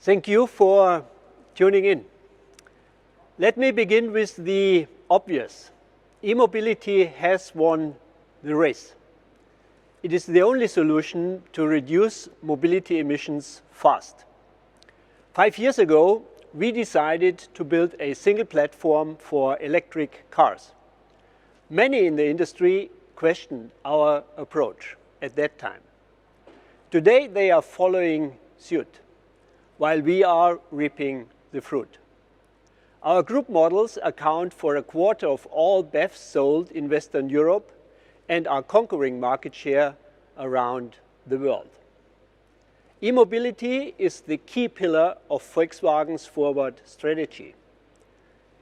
Thank you for tuning in. Let me begin with the obvious. E-mobility has won the race. It is the only solution to reduce mobility emissions fast. 5 years ago, we decided to build a single platform for electric cars. Many in the industry questioned our approach at that time. Today, they are following suit, while we are reaping the fruit. Our group models account for 1/4 of all BEVs sold in Western Europe and are conquering market share around the world. E-mobility is the key pillar of Volkswagen's forward strategy.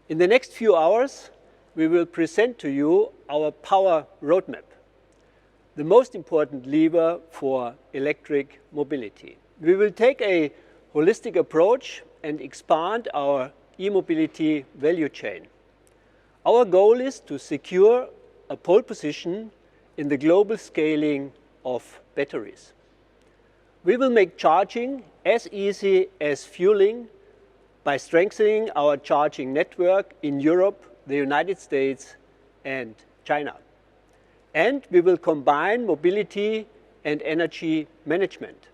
In the next few hours, we will present to you our power roadmap, the most important lever for electric mobility. We will take a holistic approach and expand our e-mobility value chain. Our goal is to secure a pole position in the global scaling of batteries. We will make charging as easy as fueling by strengthening our charging network in Europe, the United States, and China. And we will combine mobility and energy management.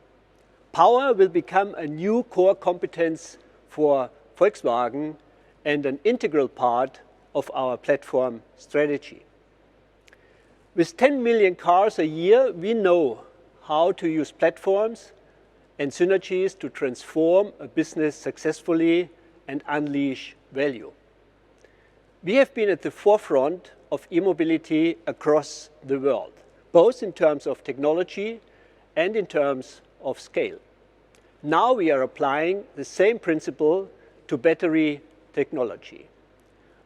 Power will become a new core competence for Volkswagen and an integral part of our platform strategy. With 10 million cars a year, we know how to use platforms and synergies to transform a business successfully and unleash value. We have been at the forefront of e-mobility across the world, both in terms of technology and in terms of scale. Now we are applying the same principle to battery technology.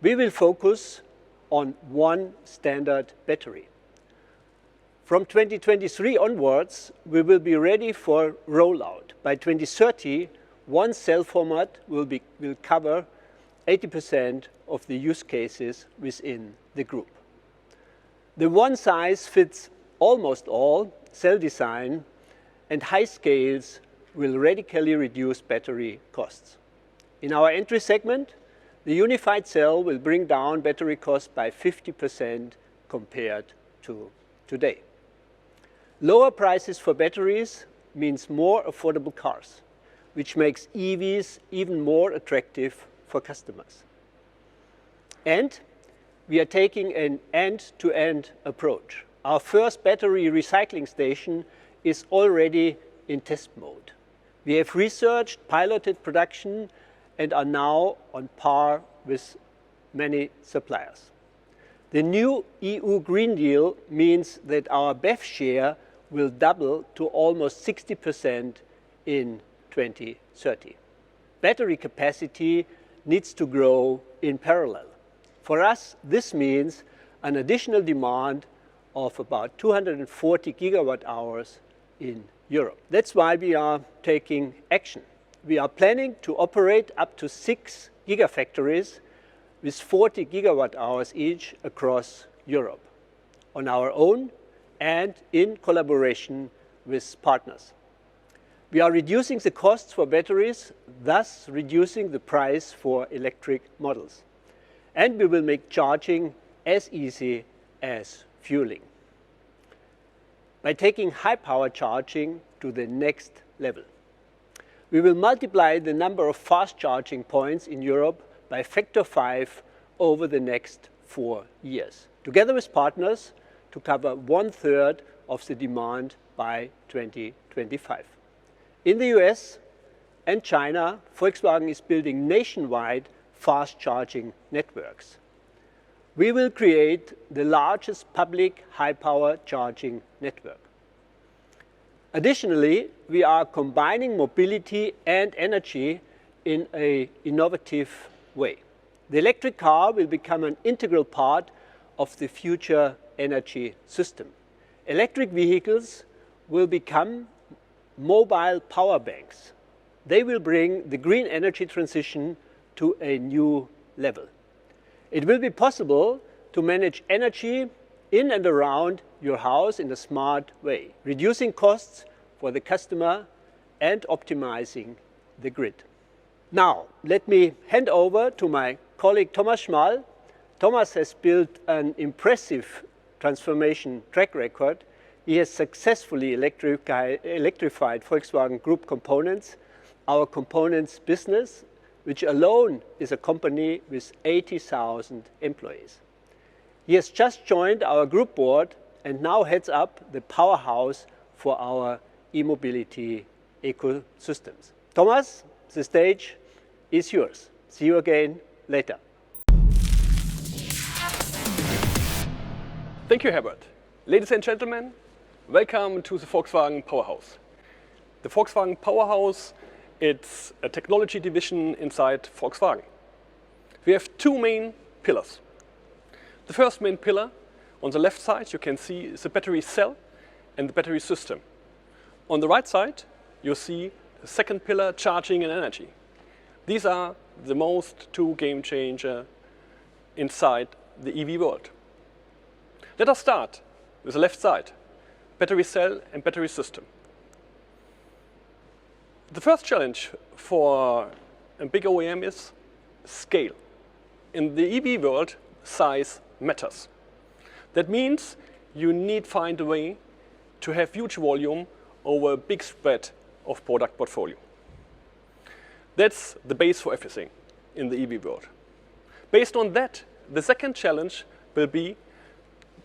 We will focus on one standard battery. From 2023 onwards, we will be ready for rollout. By 2030, one cell format will cover 80% of the use cases within the group. The one size fits almost all cell design and high scales will radically reduce battery costs. In our entry segment, the unified cell will bring down battery costs by 50% compared to today. Lower prices for batteries means more affordable cars, which makes EVs even more attractive for customers. And we are taking an end-to-end approach. Our first battery recycling station is already in test mode. We have researched, piloted production, and are now on par with many suppliers. The new EU Green Deal means that our BEV share will double to almost 60% in 2030. Battery capacity needs to grow in parallel. For us, this means an additional demand of about 240 gigawatt hours in Europe. That's why we are taking action. We are planning to operate up to 6 gigafactories with 40 gigawatt hours each across Europe, on our own and in collaboration with partners. We are reducing the costs for batteries, thus reducing the price for electric models. And we will make charging as easy as fueling by taking high-power charging to the next level. We will multiply the number of fast charging points in Europe by factor 5 over the next 4 years, together with partners to cover 1/3 of the demand by 2025. In the US and China, Volkswagen is building nationwide fast charging networks. We will create the largest public high-power charging network. Additionally, we are combining mobility and energy in an innovative way. The electric car will become an integral part of the future energy system. Electric vehicles will become mobile power banks. They will bring the green energy transition to a new level. It will be possible to manage energy in and around your house in a smart way, reducing costs for the customer and optimizing the grid. Now, let me hand over to my colleague Thomas Schmal. Thomas has built an impressive transformation track record. He has successfully electrified Volkswagen Group components, our components business, which alone is a company with 80,000 employees. He has just joined our group board and now heads up the powerhouse for our e-mobility ecosystems. Thomas, the stage is yours. See you again later. Thank you, Herbert. Ladies and gentlemen, welcome to the Volkswagen Powerhouse. The Volkswagen Powerhouse, it's a technology division inside Volkswagen. We have two main pillars. The first main pillar, on the left side, you can see is the battery cell and the battery system. On the right side, you see the second pillar, charging and energy. These are the most two game changer inside the EV world. Let us start with the left side, battery cell and battery system. The first challenge for a big OEM is scale. In the EV world, size matters. That means you need to find a way to have huge volume over a big spread of product portfolio. That's the base for everything in the EV world. Based on that, the second challenge will be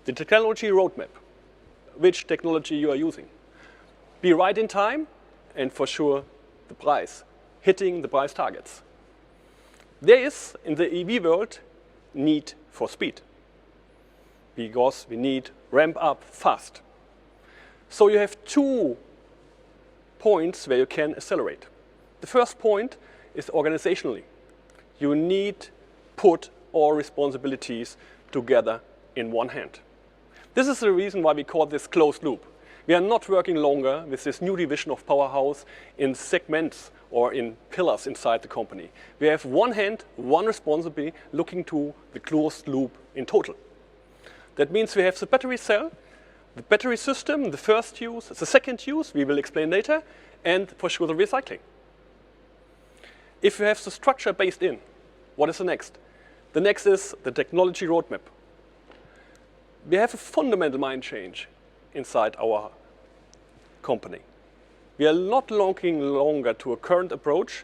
the technology roadmap. Which technology you are using. Be right in time, and for sure the price, hitting the price targets. There is, in the EV world, need for speed, because we need ramp up fast. So you have 2 points where you can accelerate. The first point is organizationally. You need put all responsibilities together in one hand. This is the reason why we call this closed loop. We are not working longer with this new division of Powerhouse in segments or in pillars inside the company. We have one hand, one responsibility, looking to the closed loop in total. That means we have the battery cell, the battery system, the first use, the second use, we will explain later, and for sure the recycling. If you have the structure based in, what is the next? The next is the technology roadmap. We have a fundamental mind change inside our company. We are not looking longer to a current approach,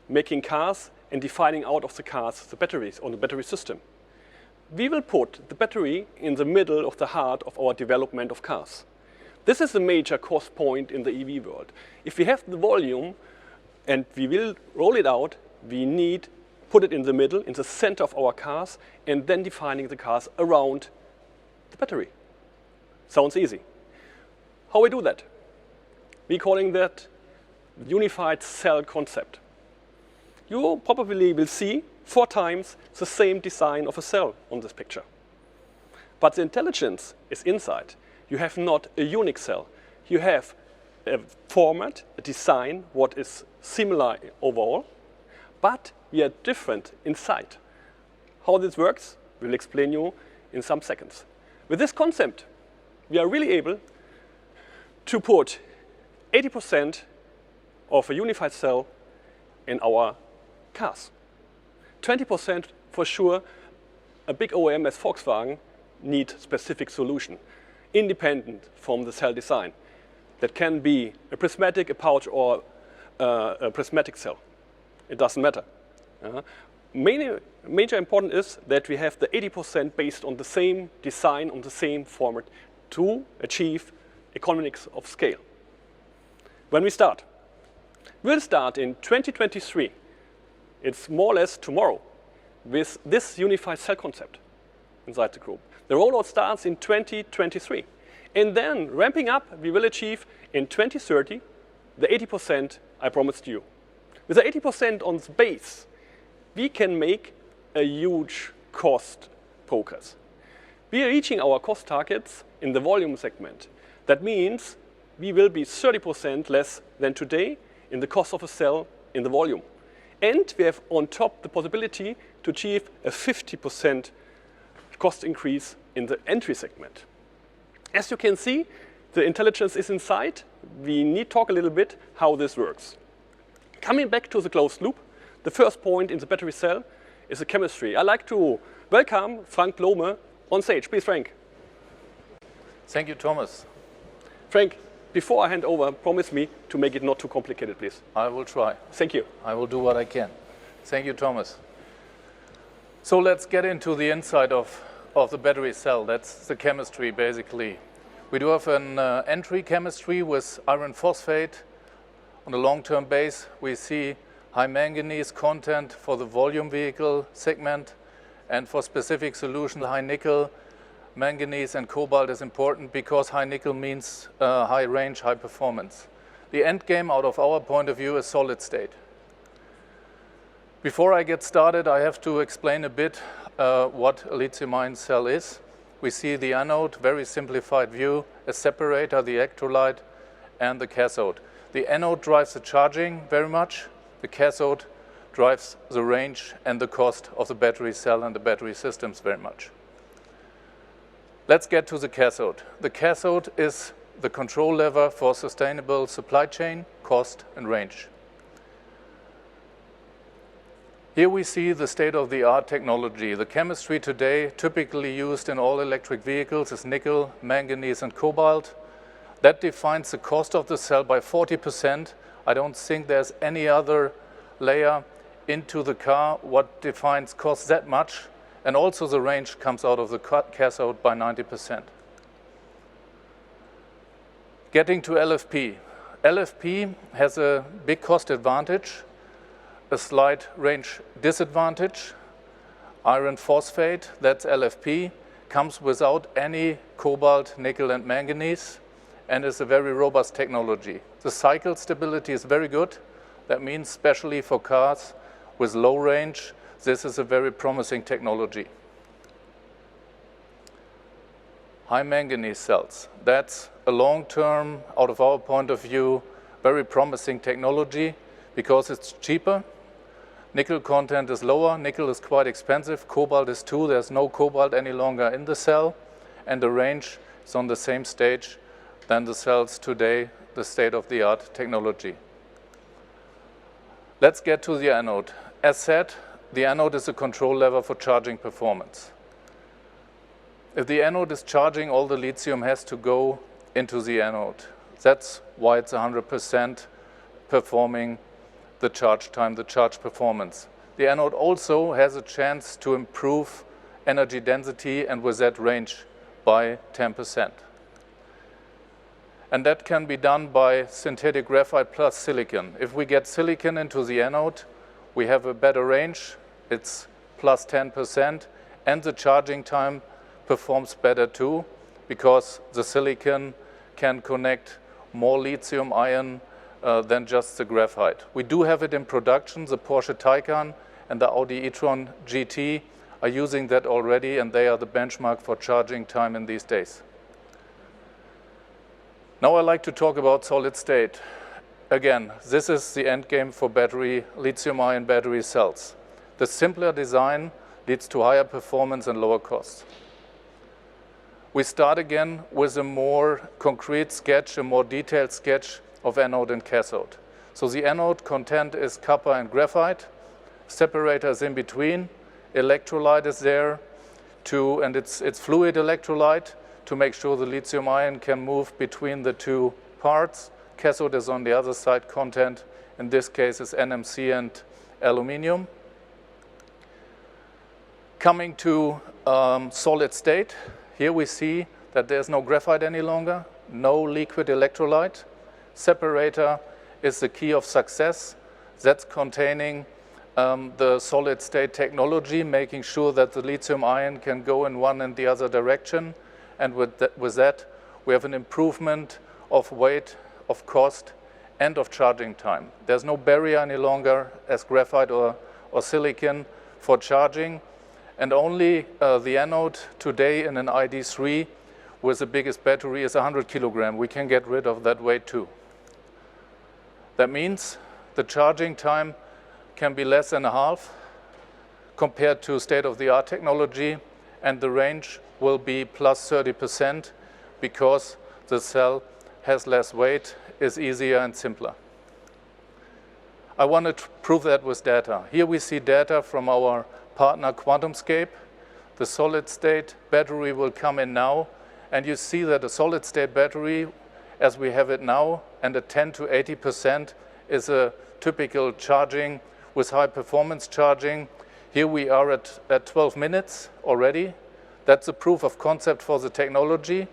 making cars and defining out of the cars the batteries on the battery system. We will put the battery in the middle of the heart of our development of cars. This is a major cost point in the EV world. If we have the volume and we will roll it out, we need put it in the middle, in the center of our cars, and then defining the cars around the battery. Sounds easy. How we do that? We're calling that unified cell concept. You probably will see 4 times the same design of a cell on this picture. But the intelligence is inside. You have not a unique cell. You have a format, a design, what is similar overall, but we are different inside. How this works, we'll explain you in some seconds. With this concept, we are really able to put 80% of a unified cell in our cars. 20% for sure, a big OEM as Volkswagen need specific solution, independent from the cell design. That can be a prismatic, a pouch, or a prismatic cell. It doesn't matter. Major important is that we have the 80% based on the same design, on the same format to achieve economies of scale. When we start, we'll start in 2023. It's more or less tomorrow with this unified cell concept inside the group. The rollout starts in 2023. And then ramping up, we will achieve in 2030 the 80% I promised you. With the 80% on the base, we can make a huge cost progress. We are reaching our cost targets in the volume segment. That means we will be 30% less than today in the cost of a cell in the volume. And we have on top the possibility to achieve a 50% cost increase in the entry segment. As you can see, the intelligence is inside. We need to talk a little bit how this works. Coming back to the closed loop, the first point in the battery cell is the chemistry. I'd like to welcome Frank Blome on stage. Please, Frank. Thank you, Thomas. Frank, before I hand over, promise me to make it not too complicated, please. I will try. Thank you. I will do what I can. Thank you, Thomas. So let's get into the inside of the battery cell. That's the chemistry, basically. We do have an entry chemistry with iron phosphate. On a long-term base, we see high manganese content for the volume vehicle segment, and for specific solutions, high nickel, manganese and cobalt is important because high nickel means high range, high performance. The end game out of our point of view is solid state. Before I get started, I have to explain a bit what a lithium-ion cell is. We see the anode, very simplified view, a separator, the electrolyte, and the cathode. The anode drives the charging very much. The cathode drives the range and the cost of the battery cell and the battery systems very much. Let's get to the cathode. The cathode is the control lever for sustainable supply chain, cost, and range. Here we see the state-of-the-art technology. The chemistry today typically used in all electric vehicles is nickel, manganese, and cobalt. That defines the cost of the cell by 40%. I don't think there's any other layer into the car what defines cost that much. And also the range comes out of the cathode by 90%. Getting to LFP. LFP has a big cost advantage, a slight range disadvantage. Iron phosphate, that's LFP, comes without any cobalt, nickel, and manganese, and is a very robust technology. The cycle stability is very good. That means especially for cars with low range, this is a very promising technology. High manganese cells. That's a long-term, out of our point of view, very promising technology because it's cheaper. Nickel content is lower. Nickel is quite expensive. Cobalt is too. There's no cobalt any longer in the cell. And the range is on the same stage than the cells today, the state-of-the-art technology. Let's get to the anode. As said, the anode is a control lever for charging performance. If the anode is charging, all the lithium has to go into the anode. That's why it's 100% performing the charge time, the charge performance. The anode also has a chance to improve energy density and with that range by 10%. And that can be done by synthetic graphite plus silicon. If we get silicon into the anode, we have a better range. It's plus 10%, and the charging time performs better too, because the silicon can connect more lithium ion than just the graphite. We do have it in production. The Porsche Taycan and the Audi E-Tron GT are using that already, and they are the benchmark for charging time in these days. Now I'd like to talk about solid state. Again, this is the end game for lithium-ion battery cells. The simpler design leads to higher performance and lower costs. We start again with a more concrete sketch, a more detailed sketch of anode and cathode. So the anode content is copper and graphite, separators in between, electrolyte is there, and it's fluid electrolyte to make sure the lithium ion can move between the two parts. Cathode is on the other side, content in this case is NMC and aluminium. Coming to solid state, here we see that there's no graphite any longer, no liquid electrolyte. Separator is the key of success. That's containing the solid state technology, making sure that the lithium ion can go in one and the other direction. And with that, we have an improvement of weight, of cost, and of charging time. There's no barrier any longer as graphite or silicon for charging. And only the anode today in an ID3 with the biggest battery is 100 kilogram. We can get rid of that weight too. That means the charging time can be less than a half compared to state-of-the-art technology, and the range will be plus 30% because the cell has less weight, is easier and simpler. I want to prove that with data. Here we see data from our partner QuantumScape. The solid-state battery will come in now, and you see that a solid-state battery, as we have it now, and a 10 to 80% is a typical charging with high-performance charging. Here we are at 12 minutes already. That's a proof of concept for the technology.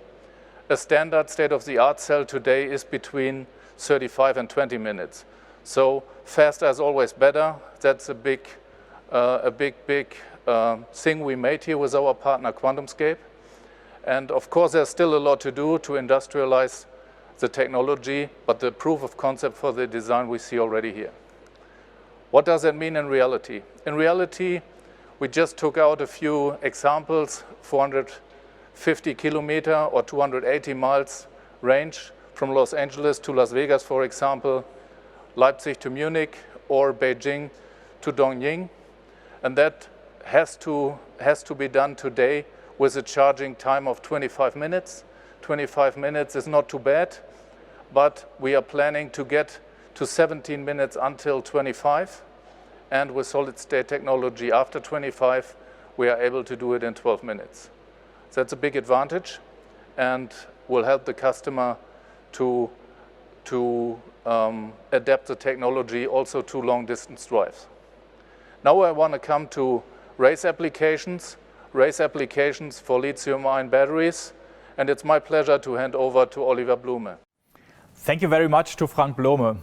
A standard state-of-the-art cell today is between 35 and 20 minutes. So faster is always better. That's a big thing we made here with our partner QuantumScape. And of course, there's still a lot to do to industrialize the technology, but the proof of concept for the design we see already here. What does that mean in reality? In reality, we just took out a few examples, 450 kilometer or 280 miles range from Los Angeles to Las Vegas, for example, Leipzig to Munich, or Beijing to Dongying. And that has to be done today with a charging time of 25 minutes. 25 minutes is not too bad, but we are planning to get to 17 minutes until 25. And with solid-state technology after 25, we are able to do it in 12 minutes. So that's a big advantage and will help the customer to adapt the technology also to long-distance drives. Now I want to come to race applications for lithium-ion batteries, and it's my pleasure to hand over to Oliver Blume. Thank you very much to Frank Blume.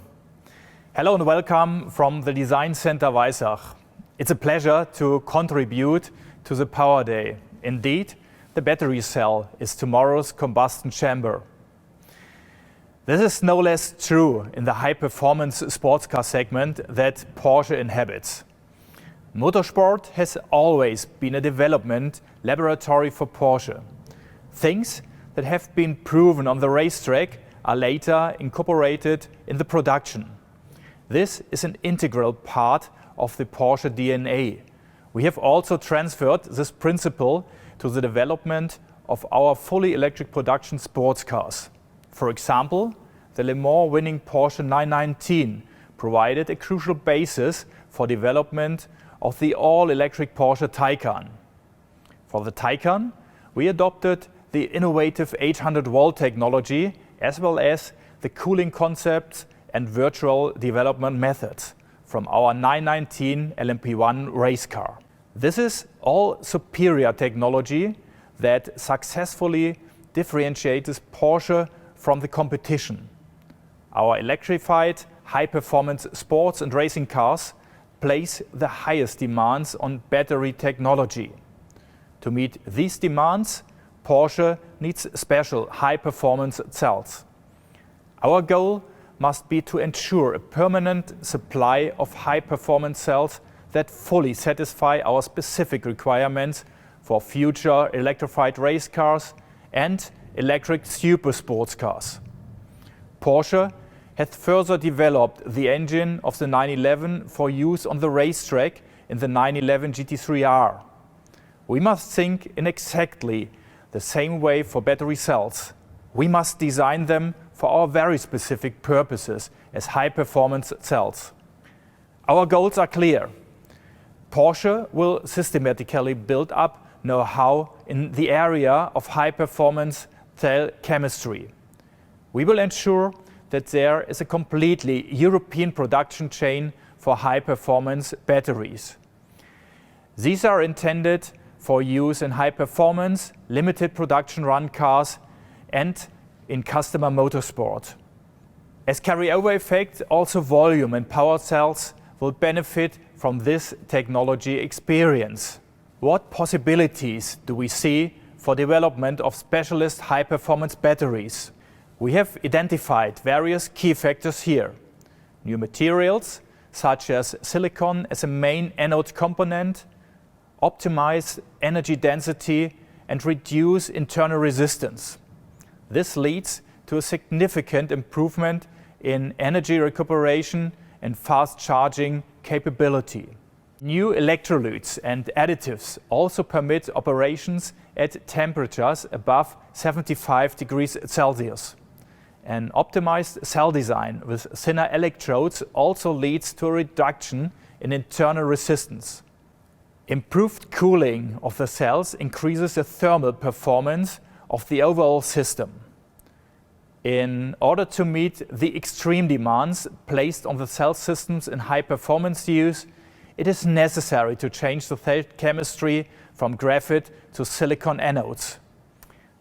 Hello and welcome from the Design Center Weissach. It's a pleasure to contribute to the Power Day. Indeed, the battery cell is tomorrow's combustion chamber. This is no less true in the high-performance sports car segment that Porsche inhabits. Motorsport has always been a development laboratory for Porsche. Things that have been proven on the racetrack are later incorporated in the production. This is an integral part of the Porsche DNA. We have also transferred this principle to the development of our fully electric production sports cars. For example, the Le Mans winning Porsche 919 provided a crucial basis for development of the all-electric Porsche Taycan. For the Taycan, we adopted the innovative 800-volt technology as well as the cooling concepts and virtual development methods from our 919 LMP1 race car. This is all superior technology that successfully differentiates Porsche from the competition. Our electrified high-performance sports and racing cars place the highest demands on battery technology. To meet these demands, Porsche needs special high-performance cells. Our goal must be to ensure a permanent supply of high-performance cells that fully satisfy our specific requirements for future electrified race cars and electric super sports cars. Porsche has further developed the engine of the 911 for use on the racetrack in the 911 GT3R. We must think in exactly the same way for battery cells. We must design them for our very specific purposes as high-performance cells. Our goals are clear. Porsche will systematically build up know-how in the area of high-performance cell chemistry. We will ensure that there is a completely European production chain for high-performance batteries. These are intended for use in high-performance, limited production run cars and in customer motorsport. As carryover effect, also volume and power cells will benefit from this technology experience. What possibilities do we see for development of specialist high-performance batteries? We have identified various key factors here. New materials, such as silicon as a main anode component, optimize energy density and reduce internal resistance. This leads to a significant improvement in energy recuperation and fast charging capability. New electrolytes and additives also permit operations at temperatures above 75 degrees Celsius. An optimized cell design with thinner electrodes also leads to a reduction in internal resistance. Improved cooling of the cells increases the thermal performance of the overall system. In order to meet the extreme demands placed on the cell systems in high-performance use, it is necessary to change the cell chemistry from graphite to silicon anodes.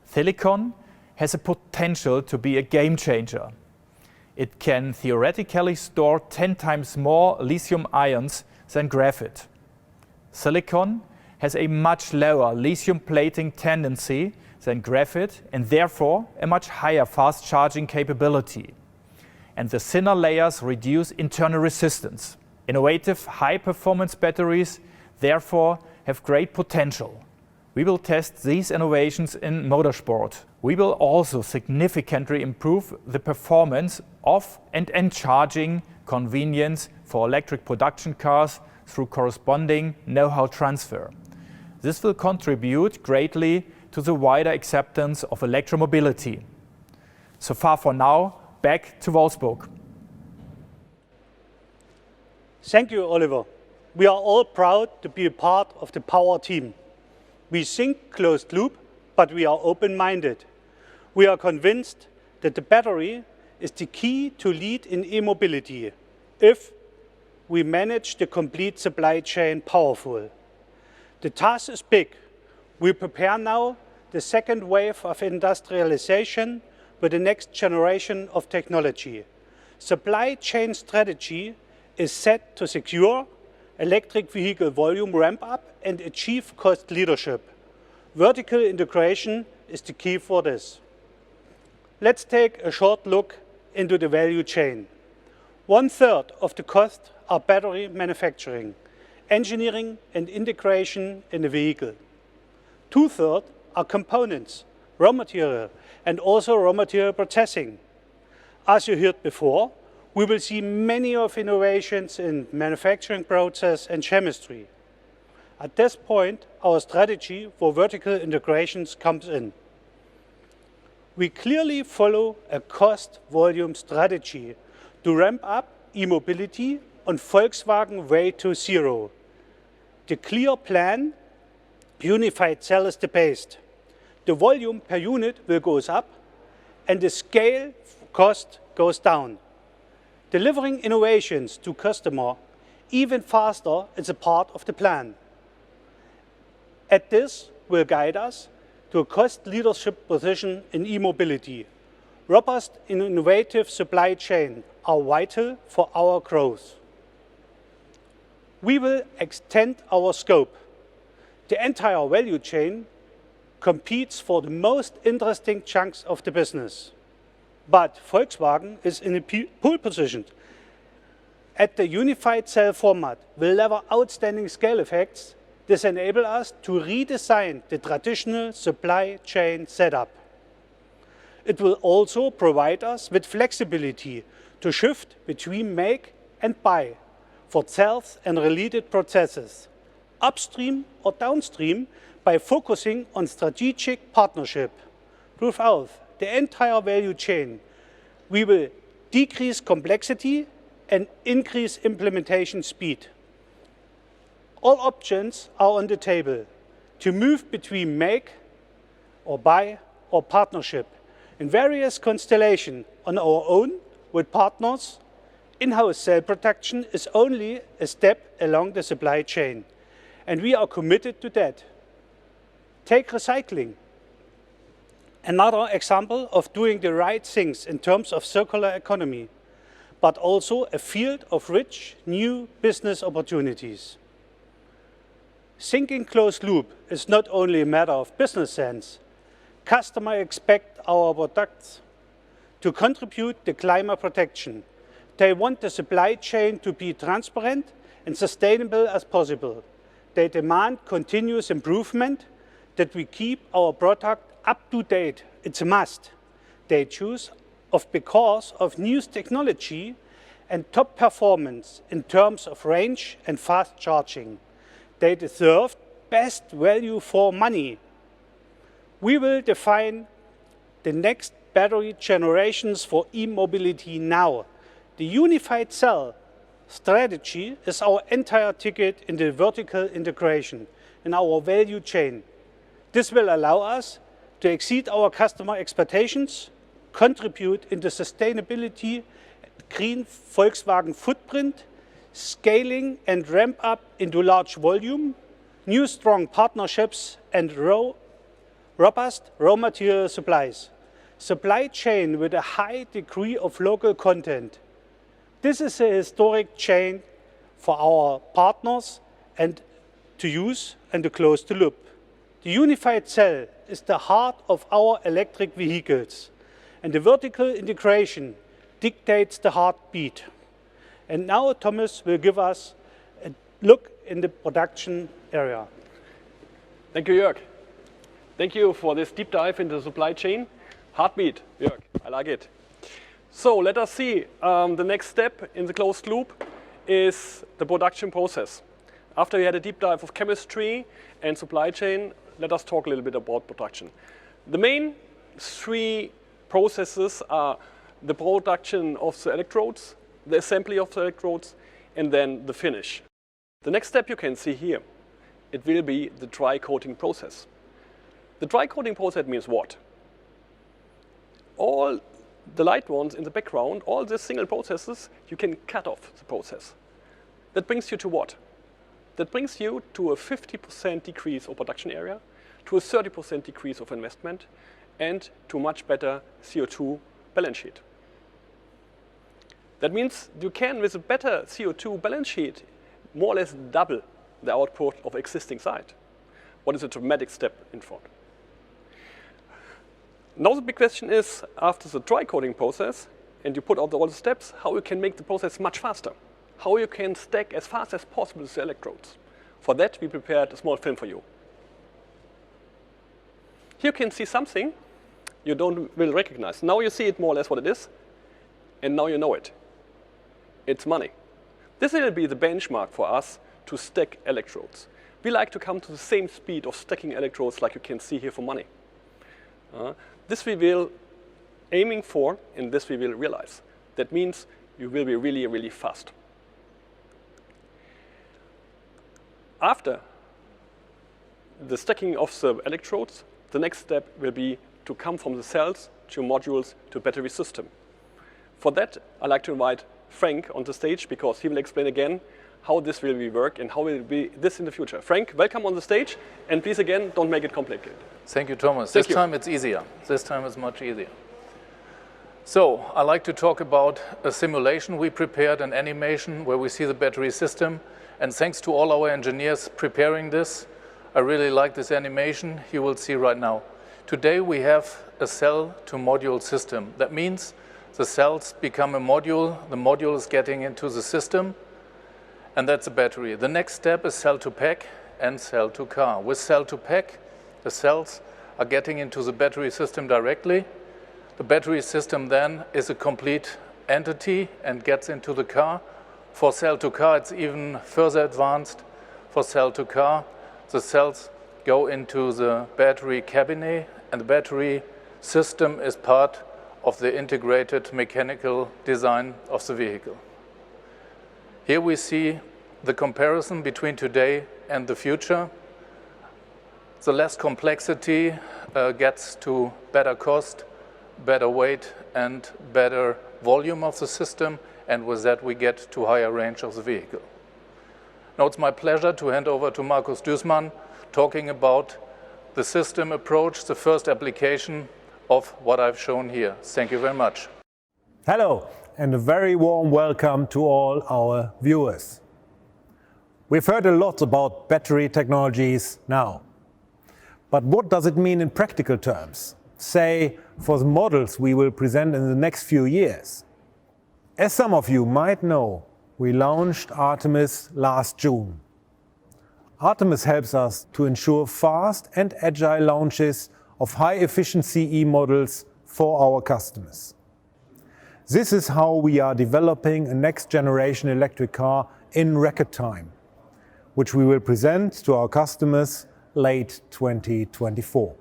Silicon has a potential to be a game changer. It can theoretically store 10 times more lithium ions than graphite. Silicon has a much lower lithium plating tendency than graphite and therefore a much higher fast charging capability. And the thinner layers reduce internal resistance. Innovative high-performance batteries therefore have great potential. We will test these innovations in motorsport. We will also significantly improve the performance of and charging convenience for electric production cars through corresponding know-how transfer. This will contribute greatly to the wider acceptance of electromobility. So far for now, back to Wolfsburg. Thank you, Oliver. We are all proud to be a part of the Power team. We think closed loop, but we are open-minded. We are convinced that the battery is the key to lead in e-mobility if we manage the complete supply chain powerful. The task is big. We prepare now the second wave of industrialization with the next generation of technology. Supply chain strategy is set to secure electric vehicle volume ramp up and achieve cost leadership. Vertical integration is the key for this. Let's take a short look into the value chain. 1/3 of the cost are battery manufacturing, engineering and integration in the vehicle. 2/3 are components, raw material, and also raw material processing. As you heard before, we will see many of innovations in manufacturing process and chemistry. At this point, our strategy for vertical integrations comes in. We clearly follow a cost-volume strategy to ramp up e-mobility on Volkswagen Way to Zero. The clear plan, unified cell is the base. The volume per unit will go up and the scale cost goes down. Delivering innovations to customer even faster is a part of the plan. This will guide us to a cost leadership position in e-mobility. Robust and innovative supply chain are vital for our growth. We will extend our scope. The entire value chain competes for the most interesting chunks of the business. But Volkswagen is in a pole position. At the unified cell format will deliver outstanding scale effects. This enables us to redesign the traditional supply chain setup. It will also provide us with flexibility to shift between make and buy for cells and related processes, upstream or downstream, by focusing on strategic partnership. Throughout the entire value chain, we will decrease complexity and increase implementation speed. All options are on the table to move between make or buy or partnership in various constellations on our own with partners. In-house cell production is only a step along the supply chain, and we are committed to that. Take recycling. Another example of doing the right things in terms of circular economy, but also a field of rich new business opportunities. Thinking closed loop is not only a matter of business sense. Customers expect our products to contribute to climate protection. They want the supply chain to be transparent and sustainable as possible. They demand continuous improvement, that we keep our product up to date. It's a must. They choose because of new technology and top performance in terms of range and fast charging. They deserve best value for money. We will define the next battery generations for e-mobility now. The unified cell strategy is our entire ticket in the vertical integration in our value chain. This will allow us to exceed our customer expectations, contribute in the sustainability, green Volkswagen footprint, scaling and ramp up into large volume, new strong partnerships and robust raw material supplies. Supply chain with a high degree of local content. This is a historic chain for our partners and to use and to close the loop. The unified cell is the heart of our electric vehicles, and the vertical integration dictates the heartbeat. And now Thomas will give us a look in the production area. Thank you, Jörg. Thank you for this deep dive into the supply chain. Heartbeat, Jörg, I like it. So let us see, the next step in the closed loop is the production process. After we had a deep dive of chemistry and supply chain, let us talk a little bit about production. The main three processes are the production of the electrodes, the assembly of the electrodes, and then the finish. The next step you can see here, it will be the dry coating process. The dry coating process means what? All the light ones in the background, all these single processes, you can cut off the process. That brings you to what? That brings you to a 50% decrease of production area, to a 30% decrease of investment, and to much better CO2 balance sheet. That means you can, with a better CO2 balance sheet, more or less double the output of existing site. What is a dramatic step in front? Now the big question is, after the dry coating process, and you put out all the steps, how you can make the process much faster. How you can stack as fast as possible the electrodes. For that, we prepared a small film for you. Here you can see something you will recognize. Now you see it more or less what it is, and now you know it. It's money. This will be the benchmark for us to stack electrodes. We like to come to the same speed of stacking electrodes like you can see here for money. This we will aiming for, and this we will realize. That means you will be really, really fast. After the stacking of the electrodes, the next step will be to come from the cells to modules to battery system. For that, I'd like to invite Frank on the stage because he will explain again how this will work and how will be this in the future. Frank, welcome on the stage, and please again, don't make it complicated. Thank you, Thomas. Thank this you. time it's easier. This time it's much easier. So I'd like to talk about a simulation we prepared, an animation where we see the battery system. And thanks to all our engineers preparing this, I really like this animation you will see right now. Today we have a cell to module system. That means the cells become a module, the module is getting into the system, and that's a battery. The next step is cell to pack and cell to car. With cell to pack, the cells are getting into the battery system directly. The battery system then is a complete entity and gets into the car. For cell to car, it's even further advanced. For cell to car, the cells go into the battery cabinet, and the battery system is part of the integrated mechanical design of the vehicle. Here we see the comparison between today and the future. The less complexity gets to better cost, better weight, and better volume of the system, and with that we get to higher range of the vehicle. Now it's my pleasure to hand over to Markus Duesmann, talking about the system approach, the first application of what I've shown here. Thank you very much. Hello, and a very warm welcome to all our viewers. We've heard a lot about battery technologies now. But what does it mean in practical terms? Say, for the models we will present in the next few years. As some of you might know, we launched Artemis last June. Artemis helps us to ensure fast and agile launches of high-efficiency e-models for our customers. This is how we are developing a next-generation electric car in record time, which we will present to our customers late 2024.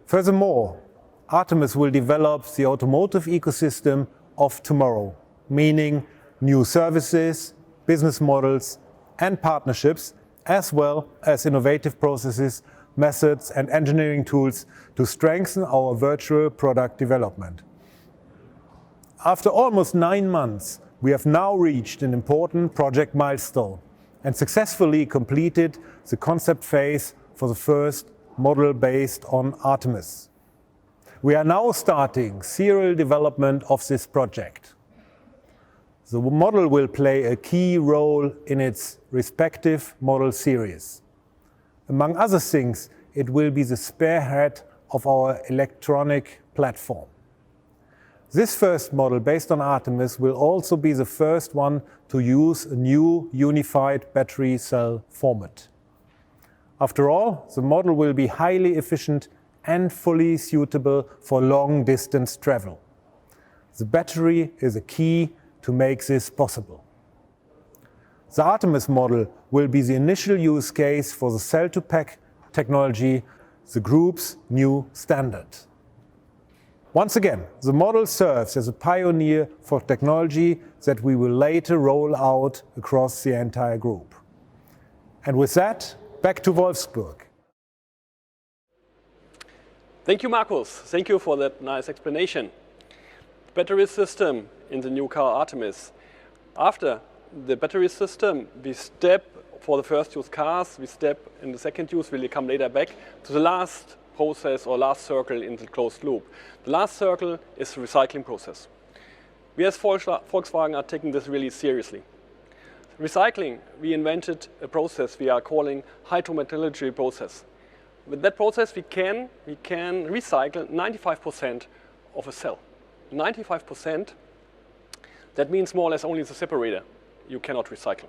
Furthermore, Artemis will develop the automotive ecosystem of tomorrow, meaning new services, business models, and partnerships, as well as innovative processes, methods, and engineering tools to strengthen our virtual product development. After almost 9 months, we have now reached an important project milestone and successfully completed the concept phase for the first model based on Artemis. We are now starting serial development of this project. The model will play a key role in its respective model series. Among other things, it will be the spearhead of our electronic platform. This first model based on Artemis will also be the first one to use a new unified battery cell format. After all, the model will be highly efficient and fully suitable for long-distance travel. The battery is a key to make this possible. The Artemis model will be the initial use case for the cell-to-pack technology, the group's new standard. Once again, the model serves as a pioneer for technology that we will later roll out across the entire group. And with that, back to Wolfsburg. Thank you, Markus. Thank you for that nice explanation. Battery system in the new car Artemis. After the battery system, we step for the first use cars, we step in the second use, we'll come later back to the last process or last circle in the closed loop. The last circle is the recycling process. We as Volkswagen are taking this really seriously. Recycling, we invented a process we are calling Hydrometallurgy Process. With that process, we can recycle 95% of a cell. 95%, that means more or less only the separator you cannot recycle.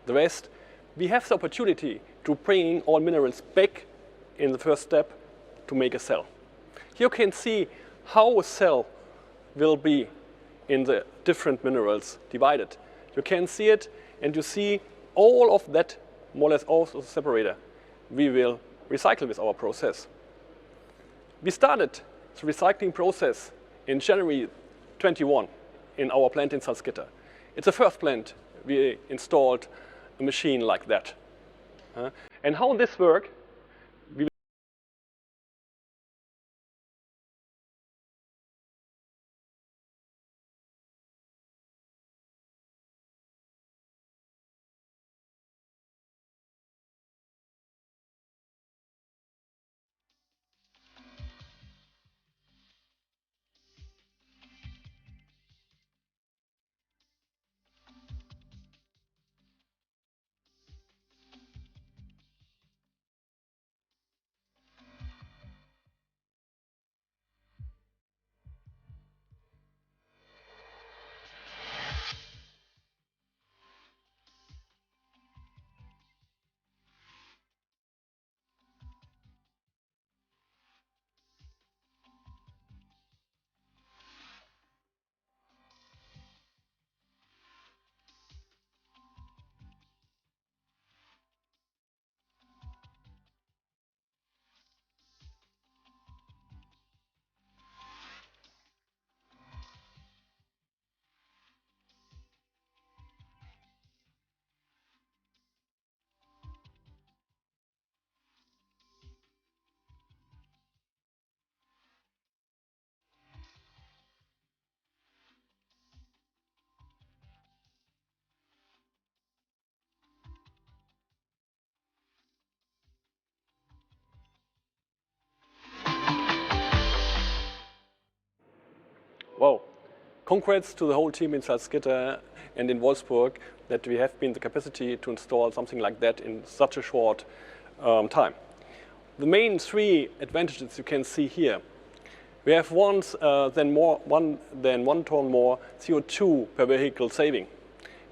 The rest, we have the opportunity to bring all minerals back in the first step to make a cell. Here you can see how a cell will be in the different minerals divided. You can see it, and you see all of that, more or less all of the separator, we will recycle with our process. We started the recycling process in January 21 in our plant in Salzgitter. It's the first plant we installed a machine like that. And how this works, wow. Congrats to the whole team in Salzgitter and in Wolfsburg that we have been the capacity to install something like that in such a short time. The main 3 advantages you can see here. We have one ton more CO2 per vehicle saving.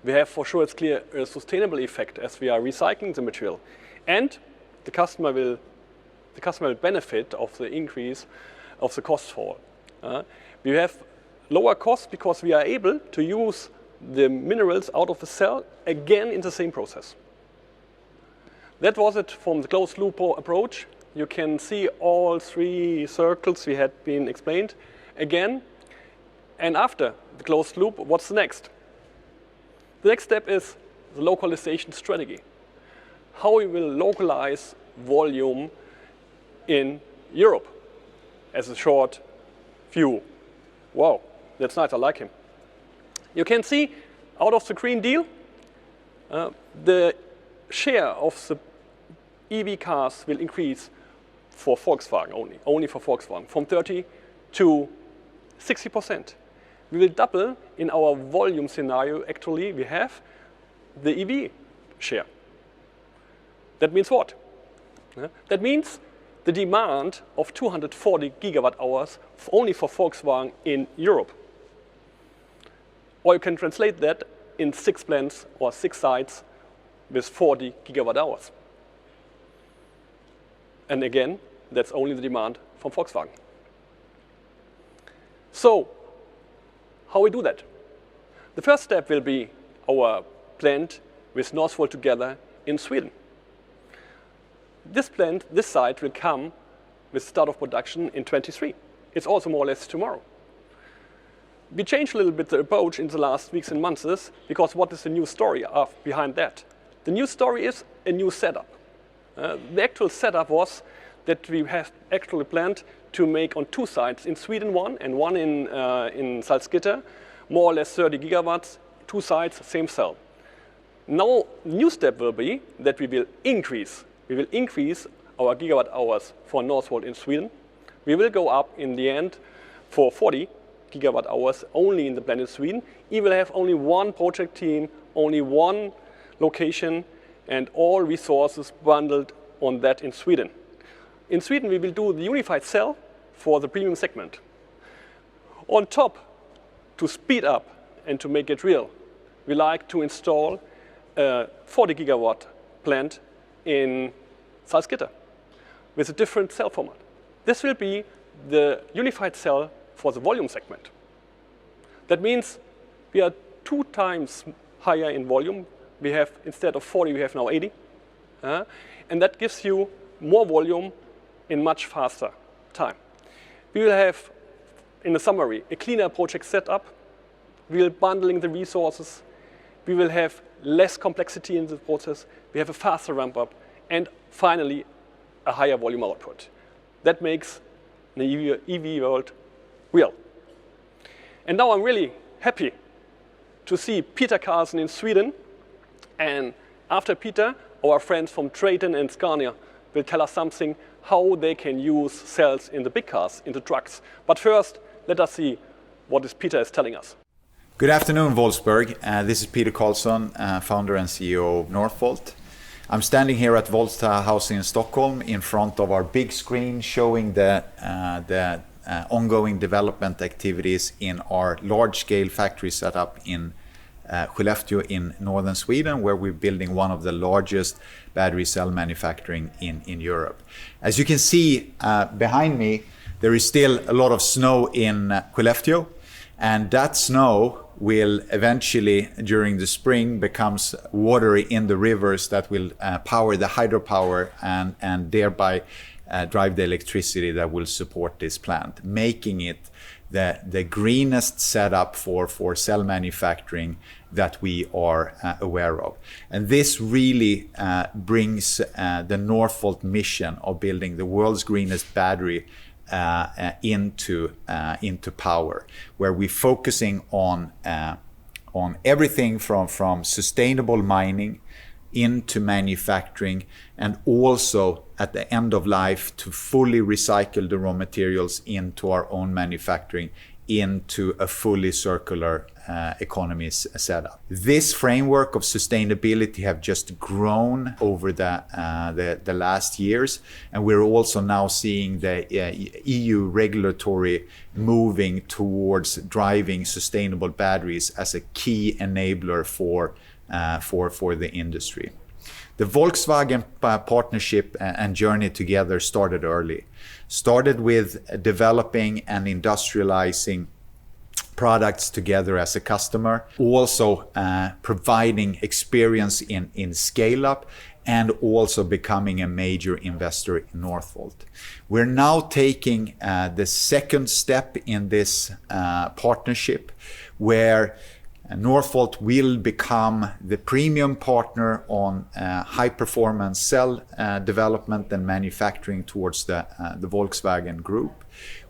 We have for sure, it's clear, a sustainable effect as we are recycling the material. And the customer will benefit of the increase of the cost fall. We have lower costs because we are able to use the minerals out of the cell again in the same process. That was it from the closed loop approach. you can see all 3 circles we had been explained again. And after the closed loop, what's the next? The next step is the localization strategy. How we will localize volume in Europe. As a short view. Wow, that's nice, I like him. You can see out of the Green Deal, the share of the EV cars will increase for Volkswagen only for Volkswagen, from 30 to 60%. We will double in our volume scenario, actually, we have the EV share. That means what? That means the demand of 240 gigawatt hours only for Volkswagen in Europe. Or you can translate that in 6 plants or 6 sites with 40 gigawatt hours. And again, that's only the demand from Volkswagen. So, how we do that? The first step will be our plant with Northvolt together in Sweden. This plant, this site will come with start of production in 23. It's also more or less tomorrow. We changed a little bit the approach in the last weeks and months because what is the new story behind that? The new story is a new setup. The actual setup was that we have actually planned to make on 2 sites, in Sweden one and one in Salzgitter, more or less 30 gigawatts, 2 sites, same cell. Now, new step will be that we will increase our gigawatt hours for Northvolt in Sweden. We will go up in the end for 40 gigawatt hours only in the plant in Sweden. We will have only 1 project team, only 1 location, and all resources bundled on that in Sweden. In Sweden, we will do the unified cell for the premium segment. On top, to speed up and to make it real, we like to install a 40 gigawatt plant in Salzgitter with a different cell format. This will be the unified cell for the volume segment. That means we are 2 times higher in volume. We have, instead of 40, we have now 80. And that gives you more volume in much faster time. We will have, in a summary, a cleaner project setup. We will bundling the resources. We will have less complexity in the process. We have a faster ramp up. And finally, a higher volume output. That makes the EV world real. And now I'm really happy to see Peter Carlson in Sweden. And after Peter, our friends from Taikan and Scania will tell us something how they can use cells in the big cars, in the trucks. But first, let us see what Peter is telling us. Good afternoon, Wolfsburg. This is Peter Carlson, founder and CEO of Northvolt. I'm standing here at Volsta House in Stockholm in front of our big screen showing the ongoing development activities in our large-scale factory setup in Skellefteå in northern Sweden, where we're building one of the largest battery cell manufacturing in Europe. As you can see behind me, there is still a lot of snow in Skellefteå, and that snow will eventually, during the spring, becomes watery in the rivers that will power the hydropower and thereby drive the electricity that will support this plant, making it the greenest setup for cell manufacturing that we are aware of. And this really brings the Northvolt mission of building the world's greenest battery into power, where we're focusing on everything from sustainable mining into manufacturing, and also at the end of life to fully recycle the raw materials into our own manufacturing, into a fully circular economy setup. This framework of sustainability have just grown over the last years, and we're also now seeing the EU regulatory moving towards driving sustainable batteries as a key enabler for the industry. The Volkswagen partnership and journey together started early. Started with developing and industrializing products together as a customer, also providing experience in scale up and also becoming a major investor in Northvolt. We're now taking the second step in this partnership, where Northvolt will become the premium partner on high-performance cell development and manufacturing towards the Volkswagen Group.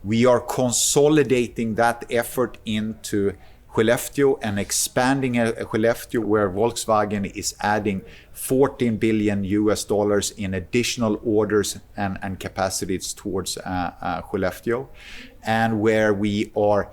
We are consolidating that effort into Skellefteå and expanding Skellefteå, where Volkswagen is adding $14 billion in additional orders and capacities towards Skellefteå, and where we are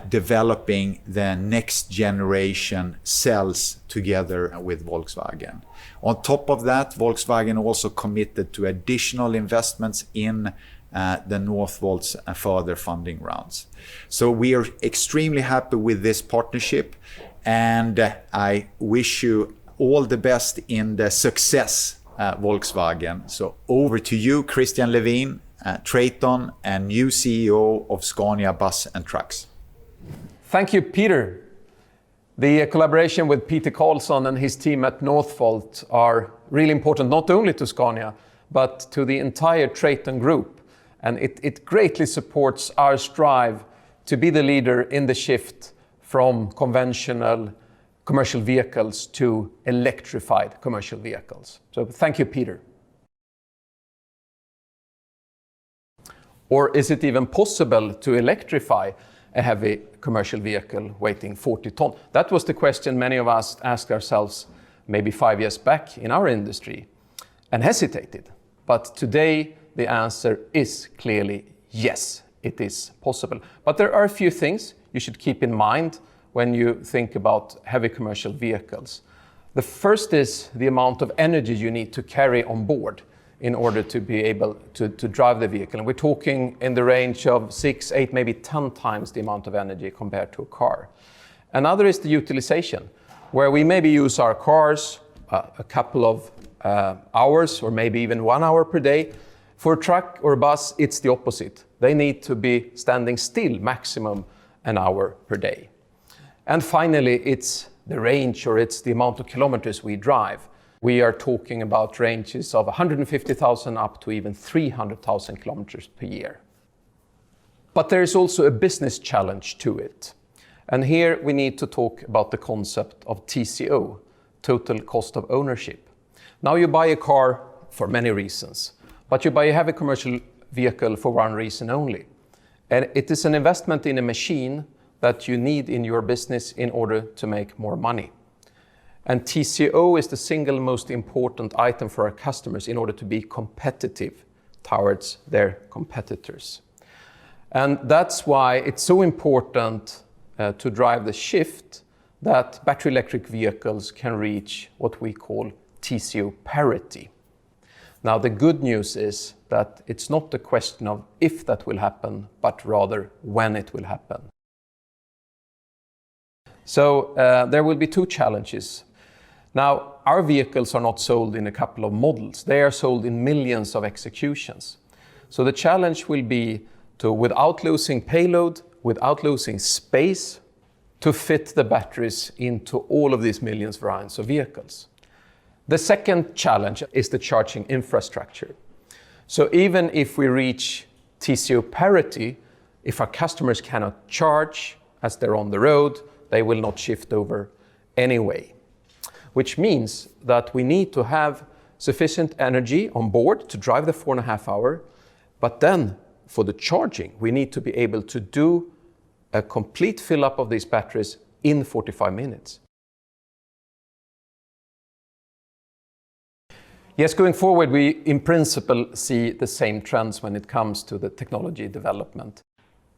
developing the next generation cells together with Volkswagen. On top of that, Volkswagen also committed to additional investments in the Northvolt's further funding rounds. So we are extremely happy with this partnership, and I wish you all the best in the success, Volkswagen. So over to you, Christian Levin, Trayton, and new CEO of Scania Bus and Trucks. Thank you, Peter. The collaboration with Peter Carlsson and his team at Northvolt are really important, not only to Scania, but to the entire Trayton Group. And it greatly supports our strive to be the leader in the shift from conventional commercial vehicles to electrified commercial vehicles. So thank you, Peter. Or is it even possible to electrify a heavy commercial vehicle weighing 40 tons? That was the question many of us asked ourselves maybe 5 years back in our industry and hesitated. But today the answer is clearly yes, it is possible. But there are a few things you should keep in mind when you think about heavy commercial vehicles. The first is the amount of energy you need to carry on board in order to be able to drive the vehicle. And we're talking in the range of 6, 8, maybe 10 times the amount of energy compared to a car. Another is the utilization, where we maybe use our cars a couple of hours or maybe even 1 hour per day. For a truck or a bus, it's the opposite. They need to be standing still maximum an hour per day. And finally, it's the range, or it's the amount of kilometers we drive. We are talking about ranges of 150,000 up to even 300,000 kilometers per year. But there is also a business challenge to it. And here we need to talk about the concept of TCO, total cost of ownership. Now you buy a car for many reasons, but you buy a heavy commercial vehicle for one reason only. And it is an investment in a machine that you need in your business in order to make more money. And TCO is the single most important item for our customers in order to be competitive towards their competitors. And that's why it's so important to drive the shift that battery electric vehicles can reach what we call TCO parity. Now, the good news is that it's not a question of if that will happen, but rather when it will happen. So there will be two challenges. Now, our vehicles are not sold in a couple of models. They are sold in millions of executions. So the challenge will be to, without losing payload, without losing space, to fit the batteries into all of these millions of variants of vehicles. The second challenge is the charging infrastructure. So even if we reach TCO parity, if our customers cannot charge as they're on the road, they will not shift over anyway. Which means that we need to have sufficient energy on board to drive the 4.5 hours, but then for the charging, we need to be able to do a complete fill up of these batteries in 45 minutes. Yes, going forward, we in principle see the same trends when it comes to the technology development.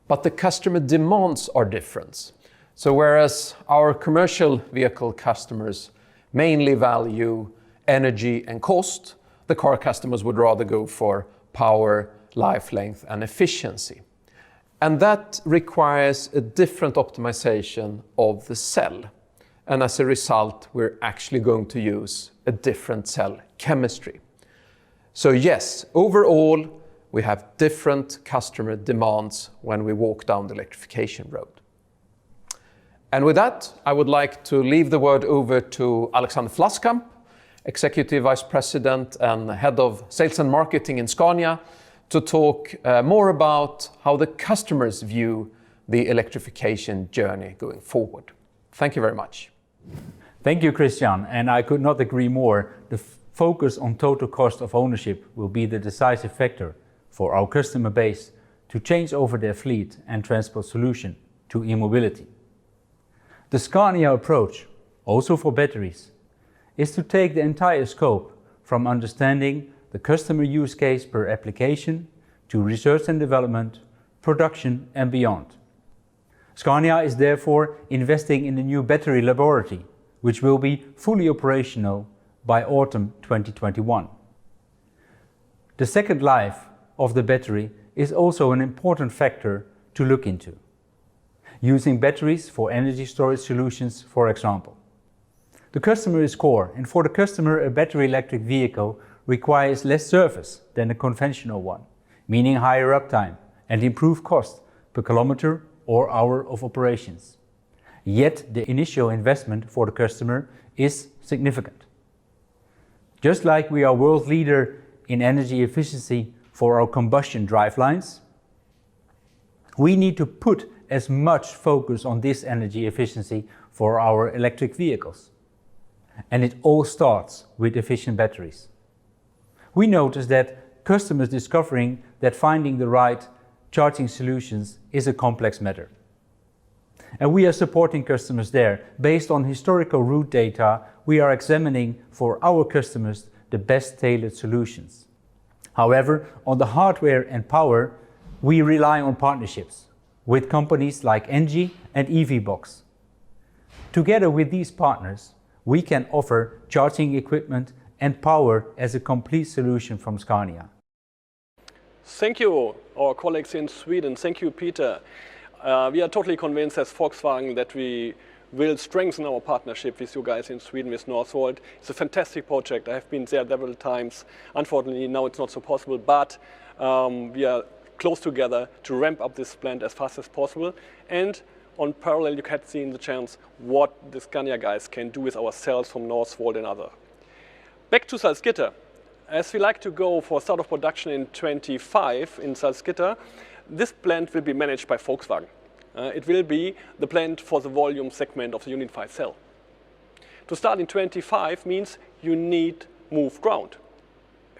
But the customer demands are different. So whereas our commercial vehicle customers mainly value energy and cost, the car customers would rather go for power, life length, and efficiency. And that requires a different optimization of the cell. And as a result, we're actually going to use a different cell chemistry. So yes, overall, we have different customer demands when we walk down the electrification road. And with that, I would like to leave the word over to Alexander Vlaskamp, Executive Vice President and Head of Sales and Marketing in Scania, to talk more about how the customers view the electrification journey going forward. Thank you very much. Thank you, Christian, and I could not agree more. The focus on total cost of ownership will be the decisive factor for our customer base to change over their fleet and transport solution to e-mobility. The Scania approach, also for batteries, is to take the entire scope from understanding the customer use case per application to research and development, production and beyond. Scania is therefore investing in a new battery laboratory, which will be fully operational by autumn 2021. The second life of the battery is also an important factor to look into. Using batteries for energy storage solutions, for example. The customer is core, and for the customer a battery electric vehicle requires less service than a conventional one, meaning higher uptime and improved cost per kilometer or hour of operations. Yet the initial investment for the customer is significant. Just like we are world leader in energy efficiency for our combustion drivelines, we need to put as much focus on this energy efficiency for our electric vehicles. And it all starts with efficient batteries. We notice that customers discovering that finding the right charging solutions is a complex matter. And we are supporting customers there. Based on historical route data, we are examining for our customers the best tailored solutions. However, on the hardware and power, we rely on partnerships with companies like Engie and EVBox. Together with these partners, we can offer charging equipment and power as a complete solution from Scania. Thank you, our colleagues in Sweden. Thank you, Peter. We are totally convinced as Volkswagen that we will strengthen our partnership with you guys in Sweden with Northvolt. It's a fantastic project. I have been there several times. Unfortunately, now it's not so possible, but we are close together to ramp up this plant as fast as possible. And on parallel, you can see in the chance what the Scania guys can do with our cells from Northvolt and other. Back to Salzgitter. As we like to go for start of production in 25 in Salzgitter, this plant will be managed by Volkswagen. It will be the plant for the volume segment of the unified cell. To start in 25 means you need move ground.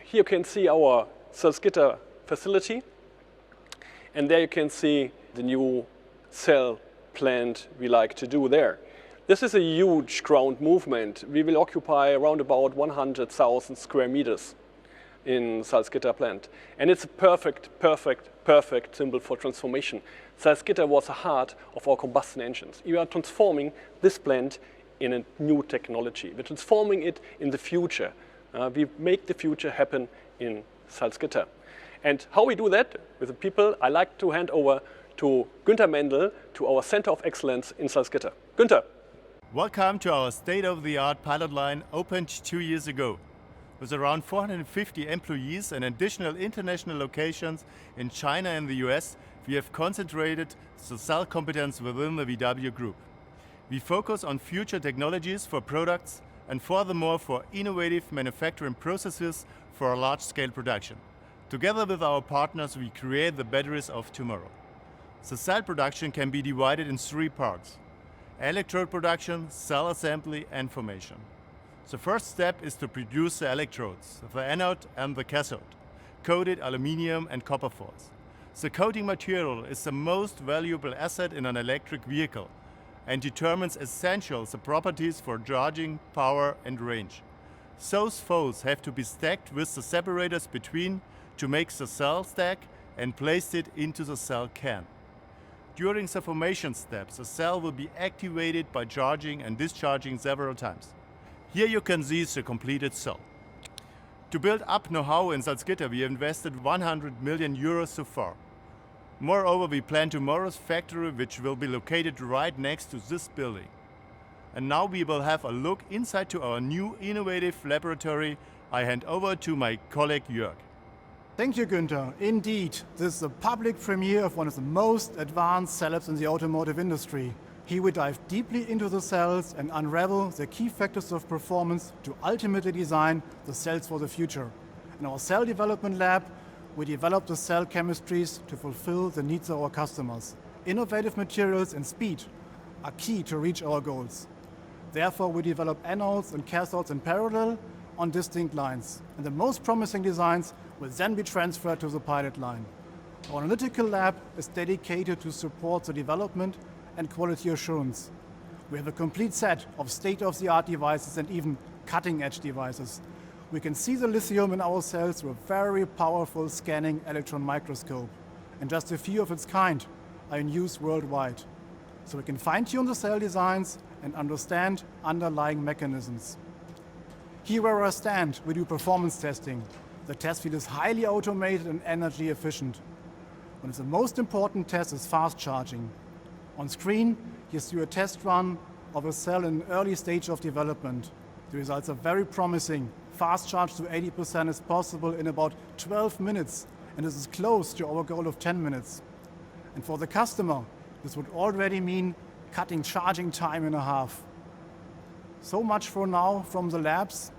Here you can see our Salzgitter facility, and there you can see the new cell plant we like to do there. This is a huge ground movement. We will occupy around about 100,000 square meters in Salzgitter plant. And it's a perfect symbol for transformation. Salzgitter was the heart of our combustion engines. We are transforming this plant in a new technology. We're transforming it in the future. We make the future happen in Salzgitter. And how we do that with the people, I like to hand over to Günther Mendel, to our Center of Excellence in Salzgitter. Günther. Welcome to our state-of-the-art pilot line opened 2 years ago. With around 450 employees and additional international locations in China and the US, we have concentrated the cell competence within the VW Group. We focus on future technologies for products and furthermore for innovative manufacturing processes for large-scale production. Together with our partners, we create the batteries of tomorrow. The cell production can be divided in 3 parts: electrode production, cell assembly and formation. The first step is to produce the electrodes, the anode and the cathode, coated aluminium and copper foils. The coating material is the most valuable asset in an electric vehicle and determines essential the properties for charging, power and range. Those foils have to be stacked with the separators between to make the cell stack and placed it into the cell can. During the formation steps, the cell will be activated by charging and discharging several times. Here you can see the completed cell. To build up know-how in Salzgitter, we invested 100 million euros so far. Moreover, we plan tomorrow's factory, which will be located right next to this building. And now we will have a look inside to our new innovative laboratory. I hand over to my colleague Jörg. Thank you, Günther. Indeed, this is a public premiere of one of the most advanced cell labs in the automotive industry. Here we dive deeply into the cells and unravel the key factors of performance to ultimately design the cells for the future. In our cell development lab, we develop the cell chemistries to fulfill the needs of our customers. Innovative materials and speed are key to reach our goals. Therefore, we develop anodes and cathodes in parallel on distinct lines. And the most promising designs will then be transferred to the pilot line. Our analytical lab is dedicated to support the development and quality assurance. We have a complete set of state-of-the-art devices and even cutting-edge devices. We can see the lithium in our cells through a very powerful scanning electron microscope. And just a few of its kind are in use worldwide. So we can fine-tune the cell designs and understand underlying mechanisms. Here where I stand, we do performance testing. The test field is highly automated and energy efficient. One of the most important tests is fast charging. On screen, you see a test run of a cell in an early stage of development. The results are very promising. Fast charge to 80% is possible in about 12 minutes, and this is close to our goal of 10 minutes. And for the customer, this would already mean cutting charging time in half. So much for now from the labs.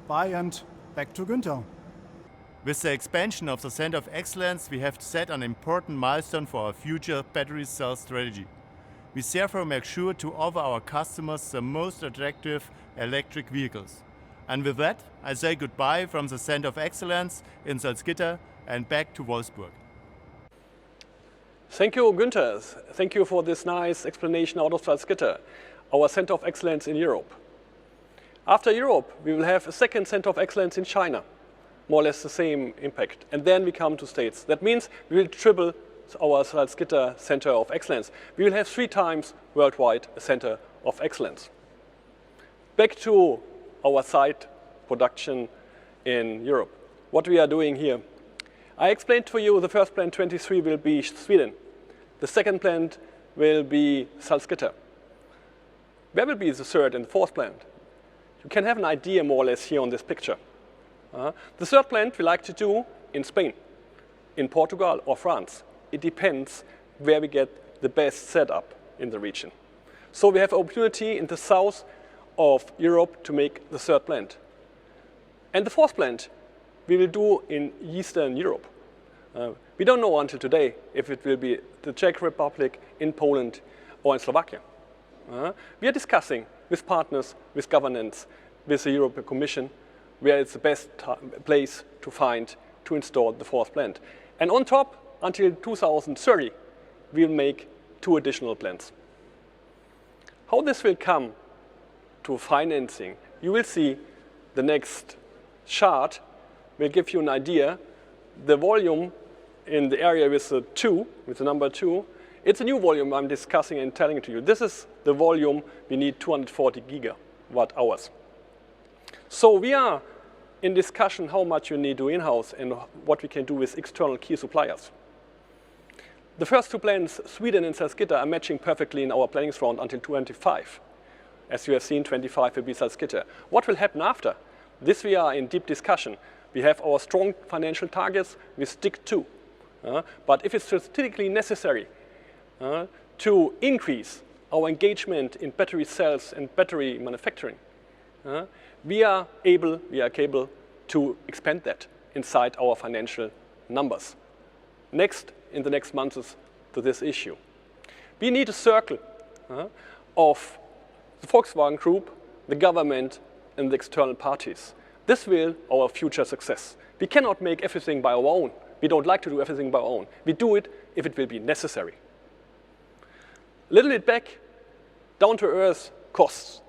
Bye and back to Günther. With the expansion of the Center of Excellence, we have set an important milestone for our future battery cell strategy. We therefore make sure to offer our customers the most attractive electric vehicles. And with that, I say goodbye from the Center of Excellence in Salzgitter and back to Wolfsburg. Thank you, Günther. Thank you for this nice explanation out of Salzgitter, our Center of Excellence in Europe. After Europe, we will have a second Center of Excellence in China. More or less the same impact. And then we come to States. That means we will triple our Salzgitter Center of Excellence. We will have 3 times worldwide a Center of Excellence. Back to our site production in Europe. What we are doing here. I explained to you the first plant 23 will be Sweden. The second plant will be Salzgitter. Where will be the third and fourth plant? You can have an idea more or less here on this picture. The third plant we like to do in Spain, in Portugal or France. It depends where we get the best setup in the region. So we have opportunity in the south of Europe to make the third plant. And the fourth plant we will do in Eastern Europe. We don't know until today if it will be the Czech Republic, in Poland or in Slovakia. We are discussing with partners, with governments, with the European Commission, where it's the best place to find to install the fourth plant. And on top, until 2030, we'll make 2 additional plants. How this will come to financing, you will see the next chart will give you an idea. The volume in the area with the 2, with the number 2, it's a new volume I'm discussing and telling it to you. This is the volume we need 240 gigawatt hours. So we are in discussion how much you need to in-house and what we can do with external key suppliers. The first 2 plants, Sweden and Salzgitter, are matching perfectly in our planning round until 25. As you have seen, 25 will be Salzgitter. What will happen after? This we are in deep discussion. We have our strong financial targets, we stick to. But if it's strategically necessary to increase our engagement in battery cells and battery manufacturing, we are capable to expand that inside our financial numbers. Next, in the next months to this issue. We need a circle of the Volkswagen Group, the government, and the external parties. This will our future success. We cannot make everything by our own. We don't like to do everything by our own. We do it if it will be necessary. A little bit back, down to earth costs.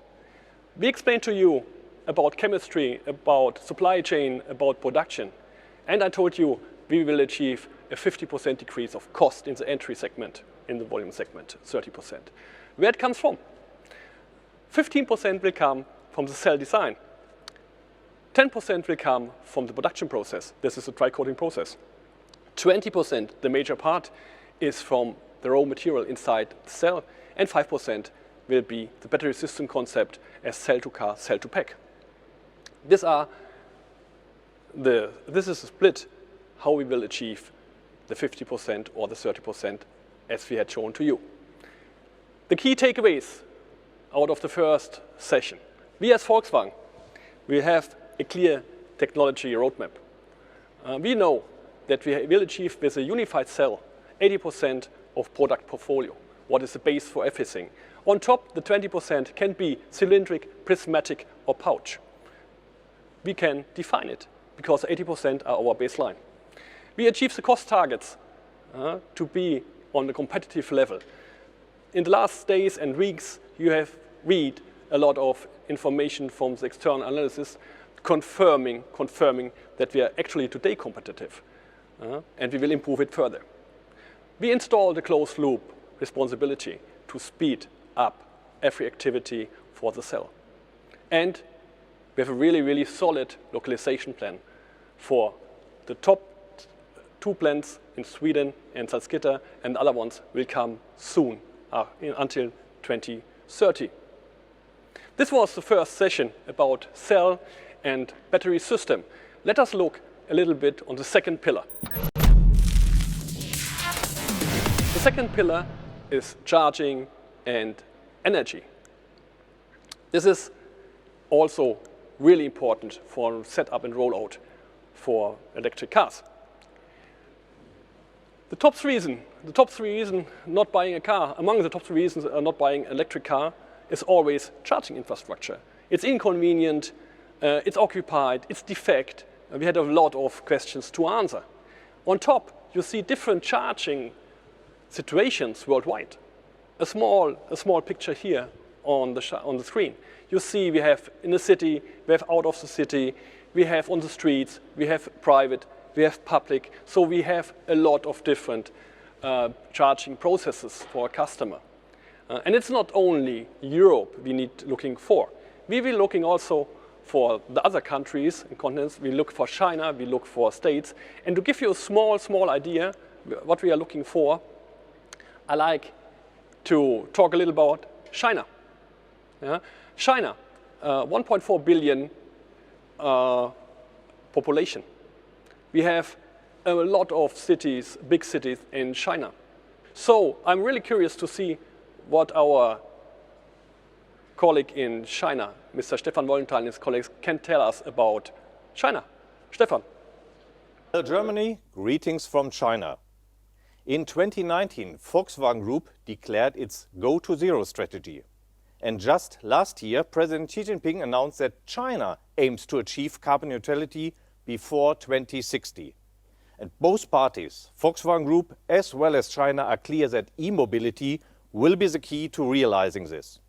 We explained to you about chemistry, about supply chain, about production. And I told you we will achieve a 50% decrease of cost in the entry segment, in the volume segment, 30%. Where it comes from? 15% will come from the cell design. 10% will come from the production process. This is the dry-coating process. 20%, the major part, is from the raw material inside the cell. And 5% will be the battery system concept as cell-to-car, cell-to-pack. This is a split how we will achieve the 50% or the 30% as we had shown to you. The key takeaways out of the first session. We as Volkswagen, we have a clear technology roadmap. We know that we will achieve with a unified cell 80% of product portfolio, what is the base for everything. On top, the 20% can be cylindric, prismatic, or pouch. We can define it because 80% are our baseline. We achieve the cost targets to be on a competitive level. In the last days and weeks, you have read a lot of information from the external analysis confirming that we are actually today competitive, and we will improve it further. We installed a closed loop responsibility to speed up every activity for the cell. And we have a really, really solid localization plan for the top 2 plants in Sweden and Salzgitter, and the other ones will come soon, until 2030. This was the first session about cell and battery system. Let us look a little bit on the second pillar. The second pillar is charging and energy. This is also really important for setup and rollout for electric cars. The top three reasons not buying a car, among the top 3 reasons not buying an electric car is always charging infrastructure. It's inconvenient, it's occupied, it's defect. We had a lot of questions to answer. On top, you see different charging situations worldwide. A small picture here on the screen. You see we have in the city, we have out of the city, we have on the streets, we have private, we have public. So we have a lot of different charging processes for a customer. And it's not only Europe we need looking for. We will looking also for the other countries and continents. We look for China, we look for states. And to give you a small idea what we are looking for, I like to talk a little about China. China, 1.4 billion population. We have a lot of cities, big cities in China. So I'm really curious to see what our colleague in China, Mr. Stefan Wollenthal and his colleagues, can tell us about China. Stefan. Hello Germany, greetings from China. In 2019, Volkswagen Group declared its Go to Zero strategy. And just last year, President Xi Jinping announced that China aims to achieve carbon neutrality before 2060. And both parties, Volkswagen Group as well as China, are clear that e-mobility will be the key to realizing this.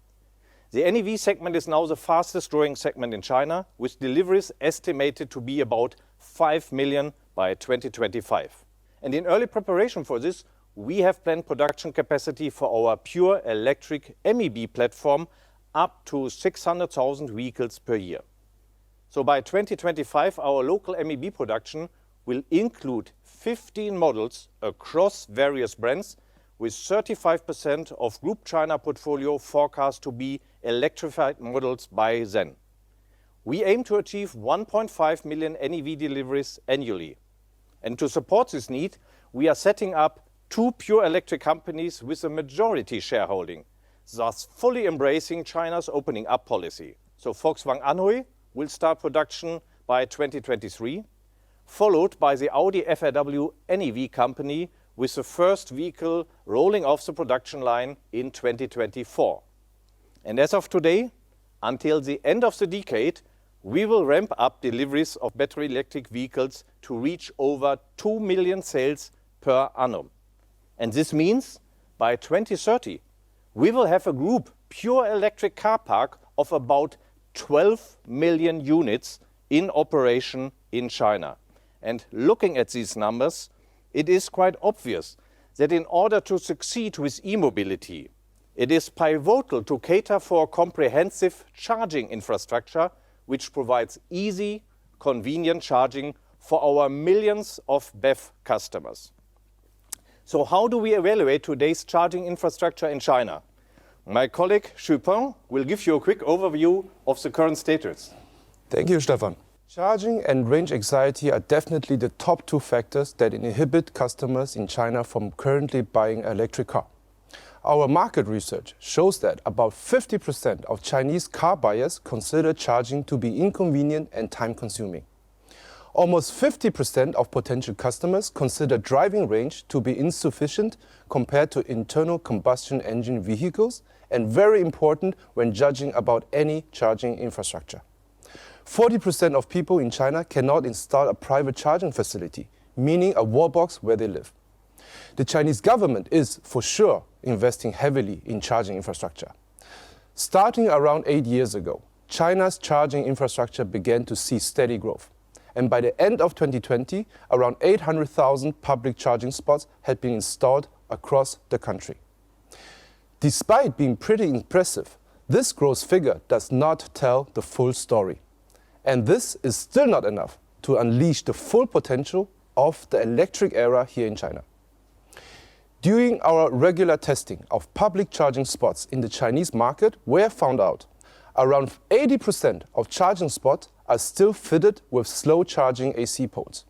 The NEV segment is now the fastest growing segment in China, with deliveries estimated to be about 5 million by 2025. And in early preparation for this, we have planned production capacity for our pure electric MEB platform up to 600,000 vehicles per year. So by 2025, our local MEB production will include 15 models across various brands, with 35% of Group China portfolio forecast to be electrified models by then. We aim to achieve 1.5 million NEV deliveries annually. And to support this need, we are setting up 2 pure electric companies with a majority shareholding, thus fully embracing China's opening up policy. So Volkswagen Anhui will start production by 2023, followed by the Audi FAW NEV company, with the first vehicle rolling off the production line in 2024. And as of today, until the end of the decade, we will ramp up deliveries of battery electric vehicles to reach over 2 million sales per annum. And this means by 2030, we will have a group pure electric car park of about 12 million units in operation in China. And looking at these numbers, it is quite obvious that in order to succeed with e-mobility, it is pivotal to cater for a comprehensive charging infrastructure which provides easy, convenient charging for our millions of BEV customers. So how do we evaluate today's charging infrastructure in China? My colleague Xupeng will give you a quick overview of the current status. Thank you, Stefan. Charging and range anxiety are definitely the top 2 factors that inhibit customers in China from currently buying an electric car. Our market research shows that about 50% of Chinese car buyers consider charging to be inconvenient and time-consuming. Almost 50% of potential customers consider driving range to be insufficient compared to internal combustion engine vehicles, and very important when judging about any charging infrastructure. 40% of people in China cannot install a private charging facility, meaning a wallbox where they live. The Chinese government is, for sure, investing heavily in charging infrastructure. Starting around 8 years ago, China's charging infrastructure began to see steady growth. And by the end of 2020, around 800,000 public charging spots had been installed across the country. Despite being pretty impressive, this growth figure does not tell the full story. And this is still not enough to unleash the full potential of the electric era here in China. During our regular testing of public charging spots in the Chinese market, we have found out around 80% of charging spots are still fitted with slow charging AC poles.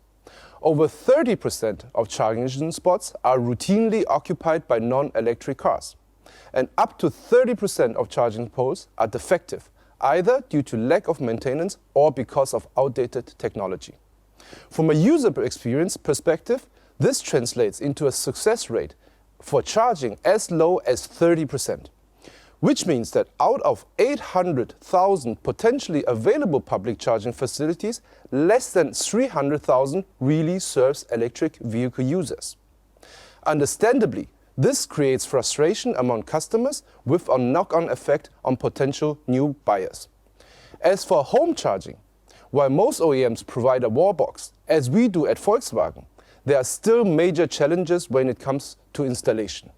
Over 30% of charging spots are routinely occupied by non-electric cars. And up to 30% of charging poles are defective, either due to lack of maintenance or because of outdated technology. From a user experience perspective, this translates into a success rate for charging as low as 30%, which means that out of 800,000 potentially available public charging facilities, less than 300,000 really serves electric vehicle users. Understandably, this creates frustration among customers with a knock-on effect on potential new buyers. As for home charging, while most OEMs provide a wallbox, as we do at Volkswagen, there are still major challenges when it comes to installation.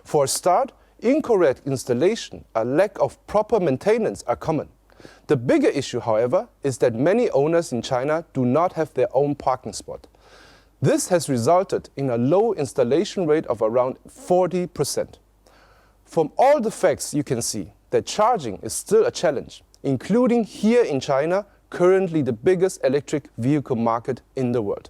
For a start, incorrect installation, a lack of proper maintenance are common. The bigger issue, however, is that many owners in China do not have their own parking spot. This has resulted in a low installation rate of around 40%. From all the facts you can see that charging is still a challenge, including here in China, currently the biggest electric vehicle market in the world.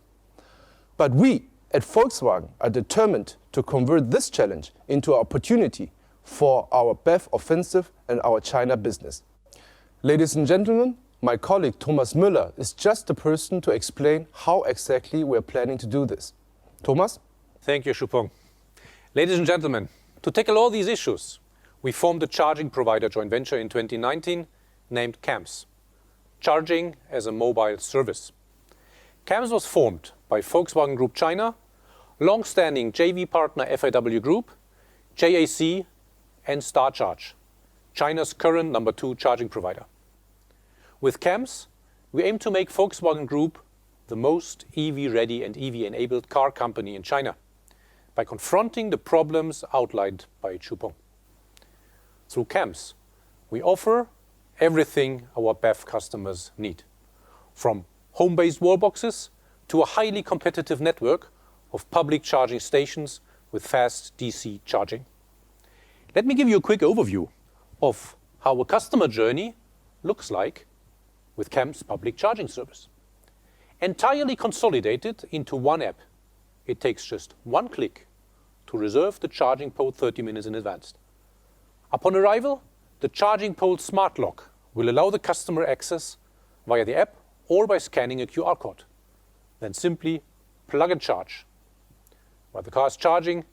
But we at Volkswagen are determined to convert this challenge into an opportunity for our BEV offensive and our China business. Ladies and gentlemen, my colleague Thomas Müller is just the person to explain how exactly we're planning to do this. Thomas? Thank you, Shupong. Ladies and gentlemen, to tackle all these issues, we formed a charging provider joint venture in 2019 named CAMS, Charging as a Mobile Service. CAMS was formed by Volkswagen Group China, long-standing JV partner FAW Group, JAC, and StarCharge, China's current number 2 charging provider. With CAMS, we aim to make Volkswagen Group the most EV-ready and EV-enabled car company in China by confronting the problems outlined by Shupong. Through CAMS, we offer everything our BEV customers need, from home-based wallboxes to a highly competitive network of public charging stations with fast DC charging. Let me give you a quick overview of how a customer journey looks like with CAMS public charging service. Entirely consolidated into one app, it takes just one click to reserve the charging pole 30 minutes in advance. Upon arrival, the charging pole smart lock will allow the customer access via the app or by scanning a QR code. Then simply plug and charge. While the car is charging,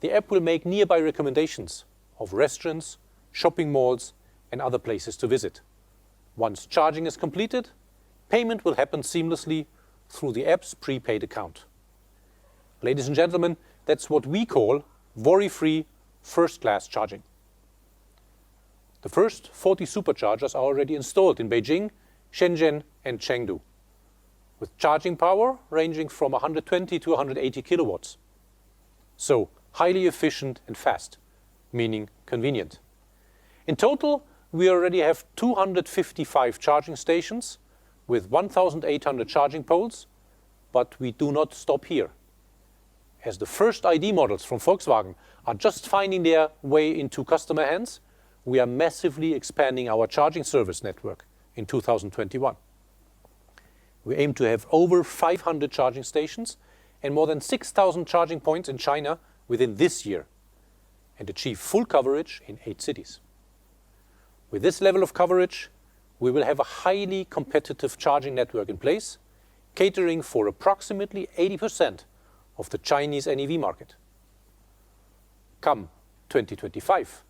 the app will make nearby recommendations of restaurants, shopping malls, and other places to visit. Once charging is completed, payment will happen seamlessly through the app's prepaid account. Ladies and gentlemen, that's what we call worry-free first-class charging. The first 40 superchargers are already installed in Beijing, Shenzhen, and Chengdu, with charging power ranging from 120 to 180 kilowatts. So highly efficient and fast, meaning convenient. In total, we already have 255 charging stations with 1,800 charging poles, but we do not stop here. As the first ID models from Volkswagen are just finding their way into customer hands, we are massively expanding our charging service network in 2021. We aim to have over 500 charging stations and more than 6,000 charging points in China within this year. and achieve full coverage in 8 cities. With this level of coverage, we will have a highly competitive charging network in place, catering for approximately 80% of the Chinese NEV market. Come 2025,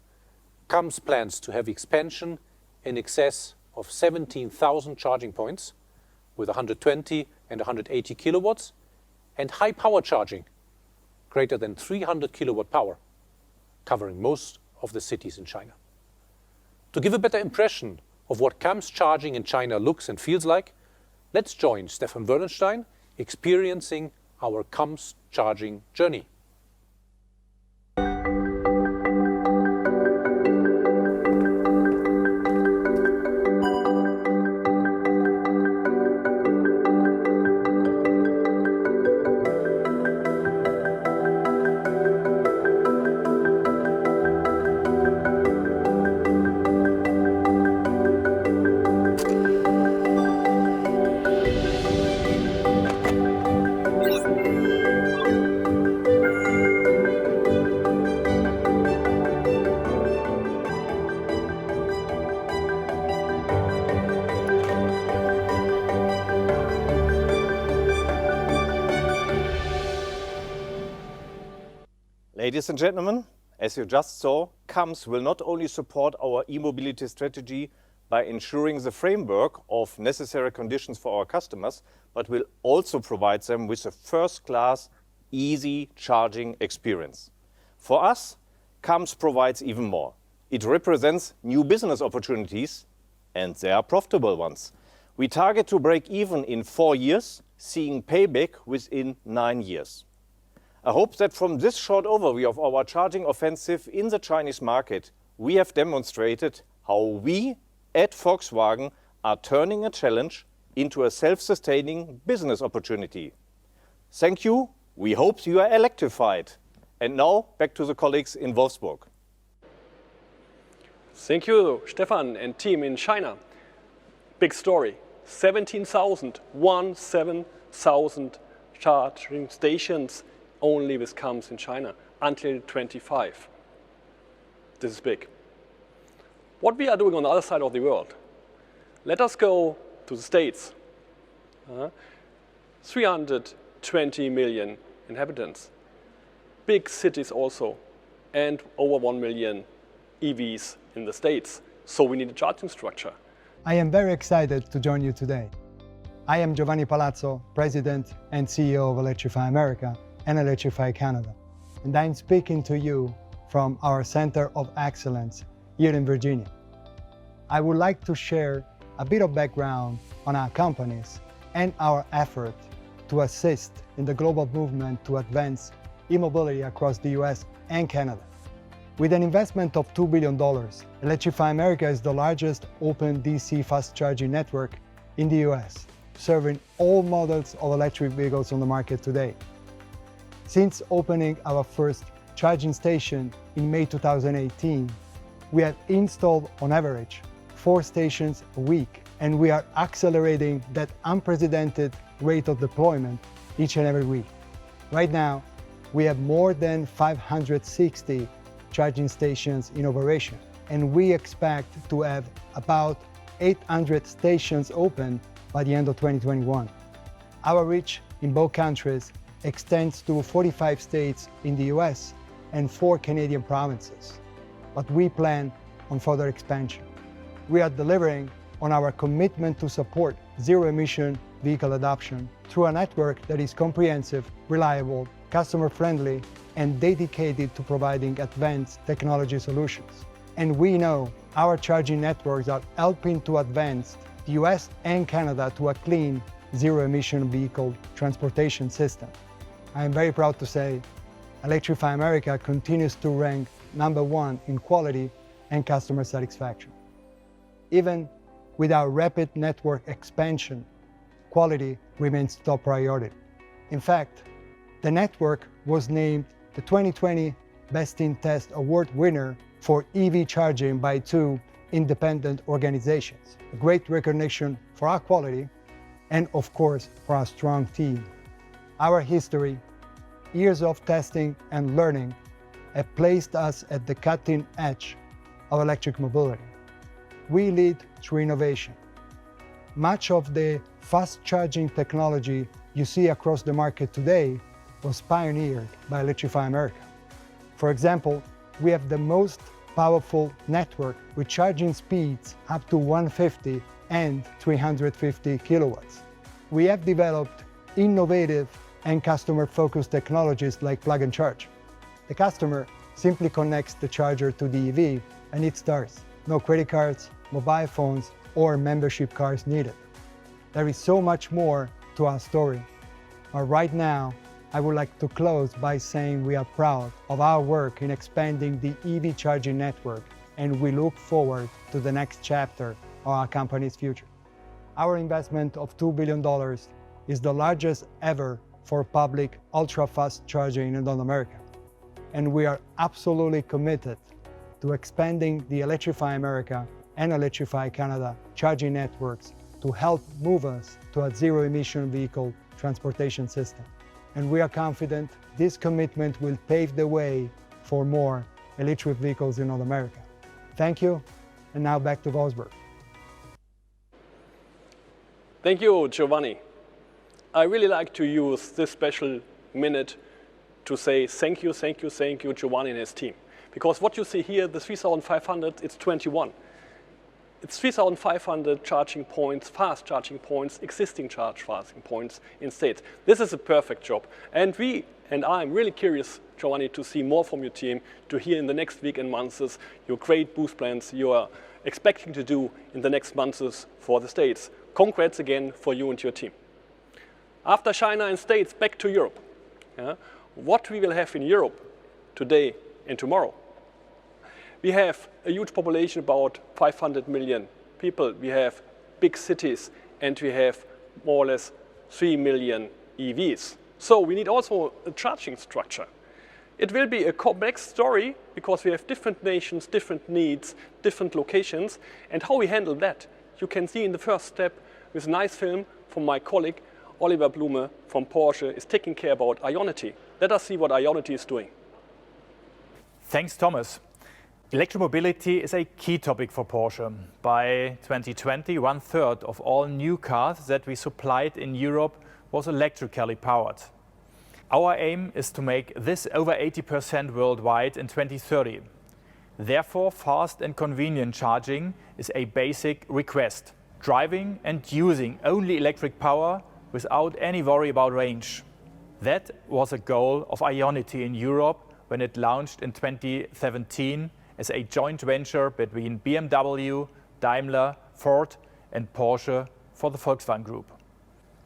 CAMS plans to have expansion in excess of 17,000 charging points with 120 and 180 kilowatts and high power charging, greater than 300 kilowatt power, covering most of the cities in China. To give a better impression of what CAMS charging in China looks and feels like, let's join Stefan Wörnstein experiencing our CAMS charging journey. Ladies and gentlemen, as you just saw, CAMS will not only support our e-mobility strategy by ensuring the framework of necessary conditions for our customers, but will also provide them with a first-class, easy charging experience. For us, CAMS provides even more. It represents new business opportunities, and they are profitable ones. We target to break even in 4 years, seeing payback within 9 years. I hope that from this short overview of our charging offensive in the Chinese market, we have demonstrated how we at Volkswagen are turning a challenge into a self-sustaining business opportunity. Thank you. We hope you are electrified. And now back to the colleagues in Wolfsburg. Thank you, Stefan and team in China. Big story. 17,000 charging stations only with CAMS in China until 25. This is big. What we are doing on the other side of the world, let us go to the States. 320 million inhabitants. Big cities also, and over 1 million EVs in the States. So we need a charging structure. I am very excited to join you today. I am Giovanni Palazzo, President and CEO of Electrify America and Electrify Canada. And I'm speaking to you from our Center of Excellence here in Virginia. I would like to share a bit of background on our companies and our effort to assist in the global movement to advance e-mobility across the US and Canada. With an investment of $2 billion, Electrify America is the largest open DC fast charging network in the US, serving all models of electric vehicles on the market today. Since opening our first charging station in May 2018, we have installed on average 4 stations a week, and we are accelerating that unprecedented rate of deployment each and every week. Right now, we have more than 560 charging stations in operation, and we expect to have about 800 stations open by the end of 2021. Our reach in both countries extends to 45 states in the US and 4 Canadian provinces, but we plan on further expansion. We are delivering on our commitment to support zero-emission vehicle adoption through a network that is comprehensive, reliable, customer-friendly, and dedicated to providing advanced technology solutions. And we know our charging networks are helping to advance the US and Canada to a clean, zero-emission vehicle transportation system. I am very proud to say Electrify America continues to rank #1 in quality and customer satisfaction. Even with our rapid network expansion, quality remains top priority. In fact, the network was named the 2020 Best in Test Award winner for EV charging by 2 independent organizations. A great recognition for our quality and, of course, for our strong team. Our history, years of testing and learning, have placed us at the cutting edge of electric mobility. We lead through innovation. Much of the fast charging technology you see across the market today was pioneered by Electrify America. For example, we have the most powerful network with charging speeds up to 150 and 350 kilowatts. We have developed innovative and customer-focused technologies like plug and charge. The customer simply connects the charger to the EV and it starts. No credit cards, mobile phones, or membership cards needed. There is so much more to our story. But right now, I would like to close by saying we are proud of our work in expanding the EV charging network, and we look forward to the next chapter of our company's future. Our investment of $2 billion is the largest ever for public ultra-fast charging in North America. And we are absolutely committed to expanding the Electrify America and Electrify Canada charging networks to help move us to a zero-emission vehicle transportation system. And we are confident this commitment will pave the way for more electric vehicles in North America. Thank you, and now back to Wolfsburg. Thank you, Giovanni. I really like to use this special minute to say thank you, Giovanni and his team. Because what you see here, the 3,500, it's 21. It's 3,500 charging points, fast charging points, existing charging points in states. This is a perfect job. And I'm really curious, Giovanni, to see more from your team, to hear in the next week and months your great boost plans you are expecting to do in the next months for the states. Congrats again for you and your team. After China and states, back to Europe. What we will have in Europe today and tomorrow. We have a huge population, about 500 million people. We have big cities, and we have more or less 3 million EVs. So we need also a charging structure. It will be a complex story because we have different nations, different needs, different locations, and how we handle that, you can see in the first step with a nice film from my colleague Oliver Blume from Porsche is taking care about Ionity. Let us see what Ionity is doing. Thanks, Thomas. Electromobility is a key topic for Porsche. By 2020, 1/3 of all new cars that we supplied in Europe was electrically powered. Our aim is to make this over 80% worldwide in 2030. Therefore, fast and convenient charging is a basic request. Driving and using only electric power without any worry about range. That was a goal of Ionity in Europe when it launched in 2017 as a joint venture between BMW, Daimler, Ford and Porsche for the Volkswagen Group.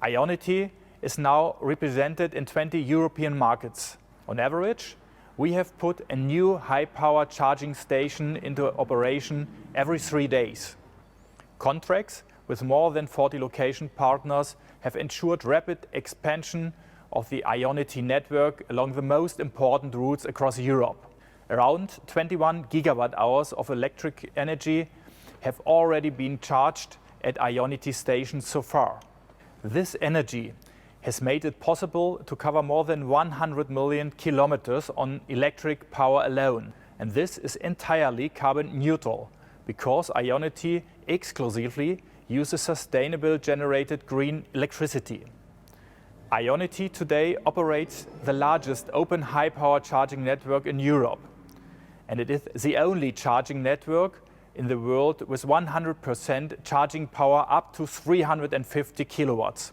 Ionity is now represented in 20 European markets. On average, we have put a new high-power charging station into operation every 3 days. Contracts with more than 40 location partners have ensured rapid expansion of the Ionity network along the most important routes across Europe. Around 21 gigawatt-hours of electric energy have already been charged at Ionity stations so far. This energy has made it possible to cover more than 100 million kilometers on electric power alone. And this is entirely carbon neutral because Ionity exclusively uses sustainable generated green electricity. Ionity today operates the largest open high-power charging network in Europe. And it is the only charging network in the world with 100% charging power up to 350 kilowatts.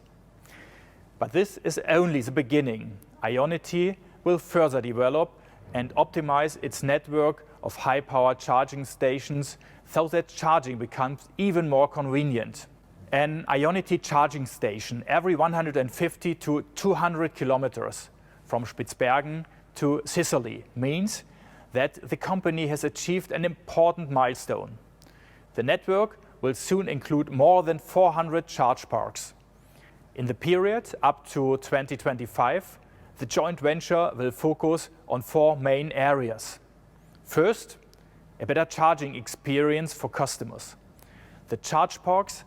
But this is only the beginning. Ionity will further develop and optimize its network of high-power charging stations so that charging becomes even more convenient. An Ionity charging station every 150 to 200 kilometers from Spitzbergen to Sicily means that the company has achieved an important milestone. The network will soon include more than 400 charge parks. In the period up to 2025, the joint venture will focus on 4 main areas. First, a better charging experience for customers. The charge parks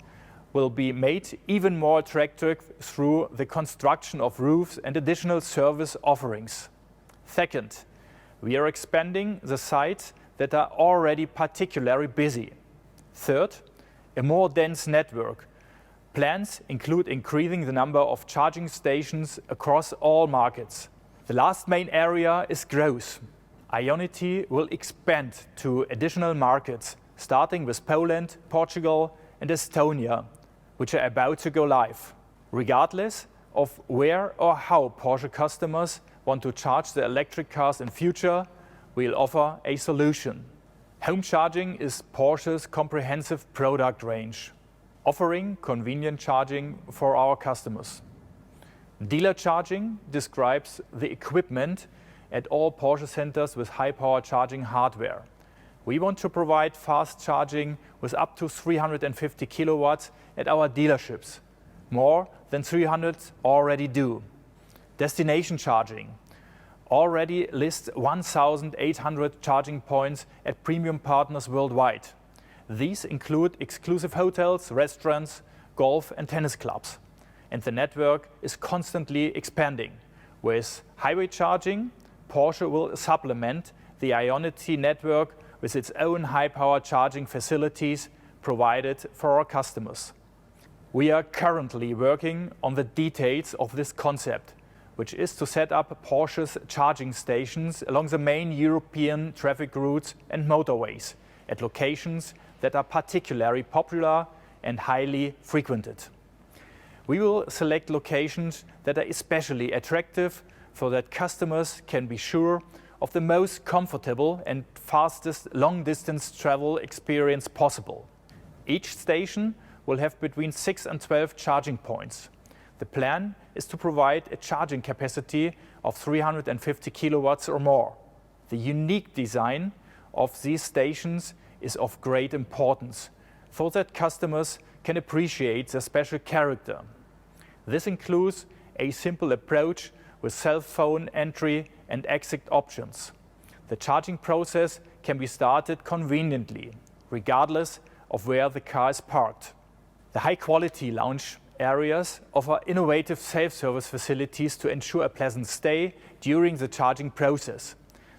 will be made even more attractive through the construction of roofs and additional service offerings. Second, we are expanding the sites that are already particularly busy. Third, a more dense network. Plans include increasing the number of charging stations across all markets. The last main area is growth. IONITY will expand to additional markets, starting with Poland, Portugal, and Estonia, which are about to go live. Regardless of where or how Porsche customers want to charge their electric cars in future, we'll offer a solution. Home charging is Porsche's comprehensive product range, offering convenient charging for our customers. Dealer charging describes the equipment at all Porsche centers with high-power charging hardware. We want to provide fast charging with up to 350 kilowatts at our dealerships. More than 300 already do. Destination charging already lists 1,800 charging points at premium partners worldwide. These include exclusive hotels, restaurants, golf and tennis clubs. And the network is constantly expanding. With highway charging, Porsche will supplement the IONITY network with its own high-power charging facilities provided for our customers. We are currently working on the details of this concept, which is to set up Porsche's charging stations along the main European traffic routes and motorways at locations that are particularly popular and highly frequented. We will select locations that are especially attractive so that customers can be sure of the most comfortable and fastest long-distance travel experience possible. Each station will have between 6 and 12 charging points. The plan is to provide a charging capacity of 350 kilowatts or more. The unique design of these stations is of great importance so that customers can appreciate their special character. This includes a simple approach with cell phone entry and exit options. The charging process can be started conveniently, regardless of where the car is parked. The high-quality lounge areas offer innovative self-service facilities to ensure a pleasant stay during the charging process.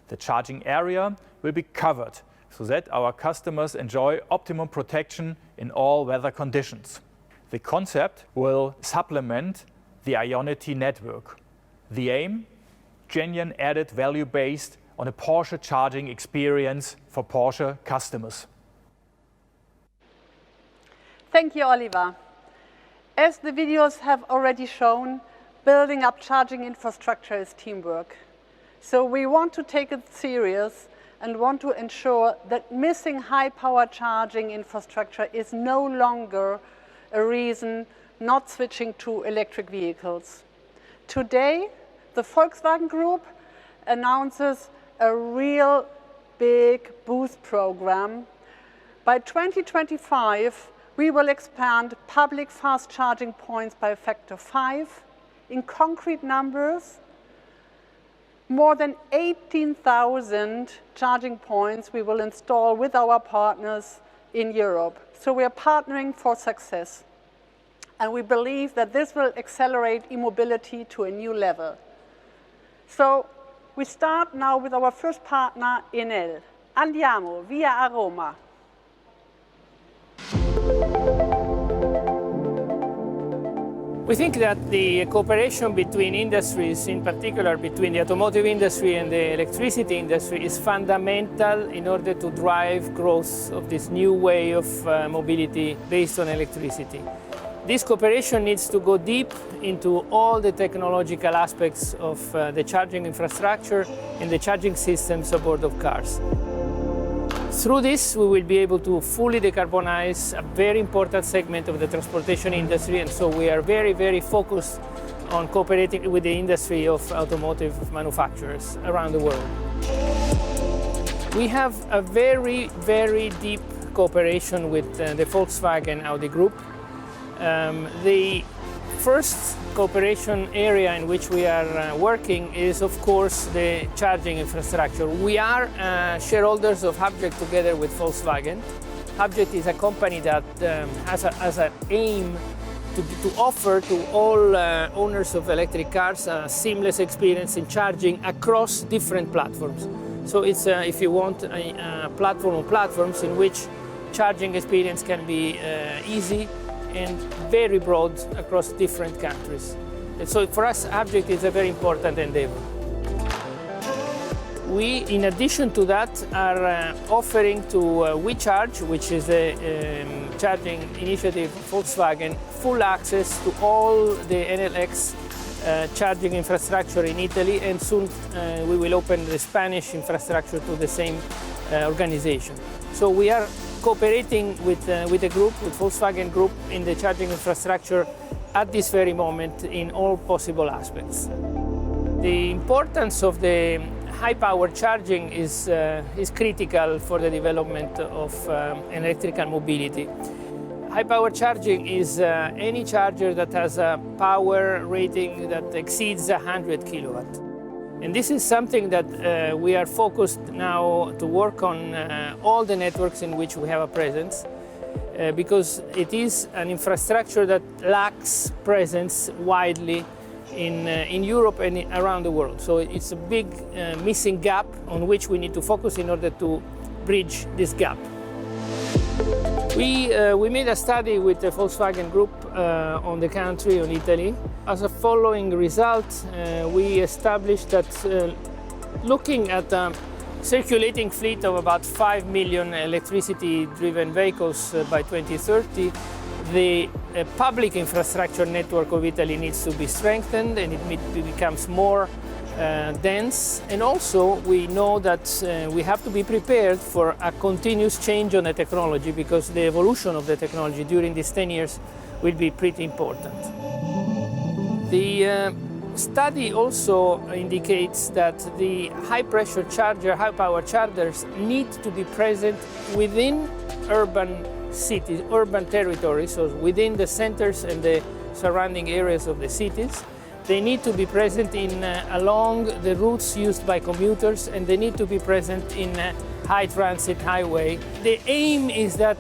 The charging area will be covered so that our customers enjoy optimum protection in all weather conditions. The concept will supplement the IONITY network. The aim? Genuine added value based on a Porsche charging experience for Porsche customers. Thank you, Oliver. As the videos have already shown, building up charging infrastructure is teamwork. So we want to take it serious and want to ensure that missing high-power charging infrastructure is no longer a reason not switching to electric vehicles. Today, the Volkswagen Group announces a real big boost program. By 2025, we will expand public fast charging points by a factor of 5. In concrete numbers, more than 18,000 charging points we will install with our partners in Europe. So we are partnering for success. And we believe that this will accelerate e-mobility to a new level. So we start now with our first partner, Enel. Andiamo, via a Roma. We think that the cooperation between industries, in particular between the automotive industry and the electricity industry, is fundamental in order to drive growth of this new way of mobility based on electricity. This cooperation needs to go deep into all the technological aspects of the charging infrastructure and the charging systems aboard of cars. Through this, we will be able to fully decarbonize a very important segment of the transportation industry, and so we are very, very focused on cooperating with the industry of automotive manufacturers around the world. We have a very, very deep cooperation with the Volkswagen Audi Group. The first cooperation area in which we are working is, of course, the charging infrastructure. We are shareholders of Hydrometallurgy together with Volkswagen. Hydrometallurgy is a company that has an aim to offer to all owners of electric cars a seamless experience in charging across different platforms. So it's, if you want, a platform of platforms in which charging experience can be easy and very broad across different countries. And so for us, Abject is a very important endeavor. We, in addition to that, are offering to WeCharge, which is a charging initiative of Volkswagen, full access to all the Enel X charging infrastructure in Italy, and soon we will open the Spanish infrastructure to the same organization. So we are cooperating with the group, with Volkswagen Group, in the charging infrastructure at this very moment in all possible aspects. The importance of the high-power charging is critical for the development of electrical mobility. High-power charging is any charger that has a power rating that exceeds 100 kilowatt. And this is something that we are focused now to work on all the networks in which we have a presence, because it is an infrastructure that lacks presence widely in Europe and around the world. So it's a big missing gap on which we need to focus in order to bridge this gap. We made a study with the Volkswagen Group on the country, on Italy. As a following result, we established that looking at a circulating fleet of about 5 million electricity-driven vehicles by 2030, the public infrastructure network of Italy needs to be strengthened, and it becomes more dense. And also we know that we have to be prepared for a continuous change on the technology, because the evolution of the technology during these 10 years will be pretty important. The study also indicates that the high-pressure charger, high-power chargers need to be present within urban cities, urban territories, so within the centers and the surrounding areas of the cities. They need to be present along the routes used by commuters, and they need to be present in high transit highway. The aim is that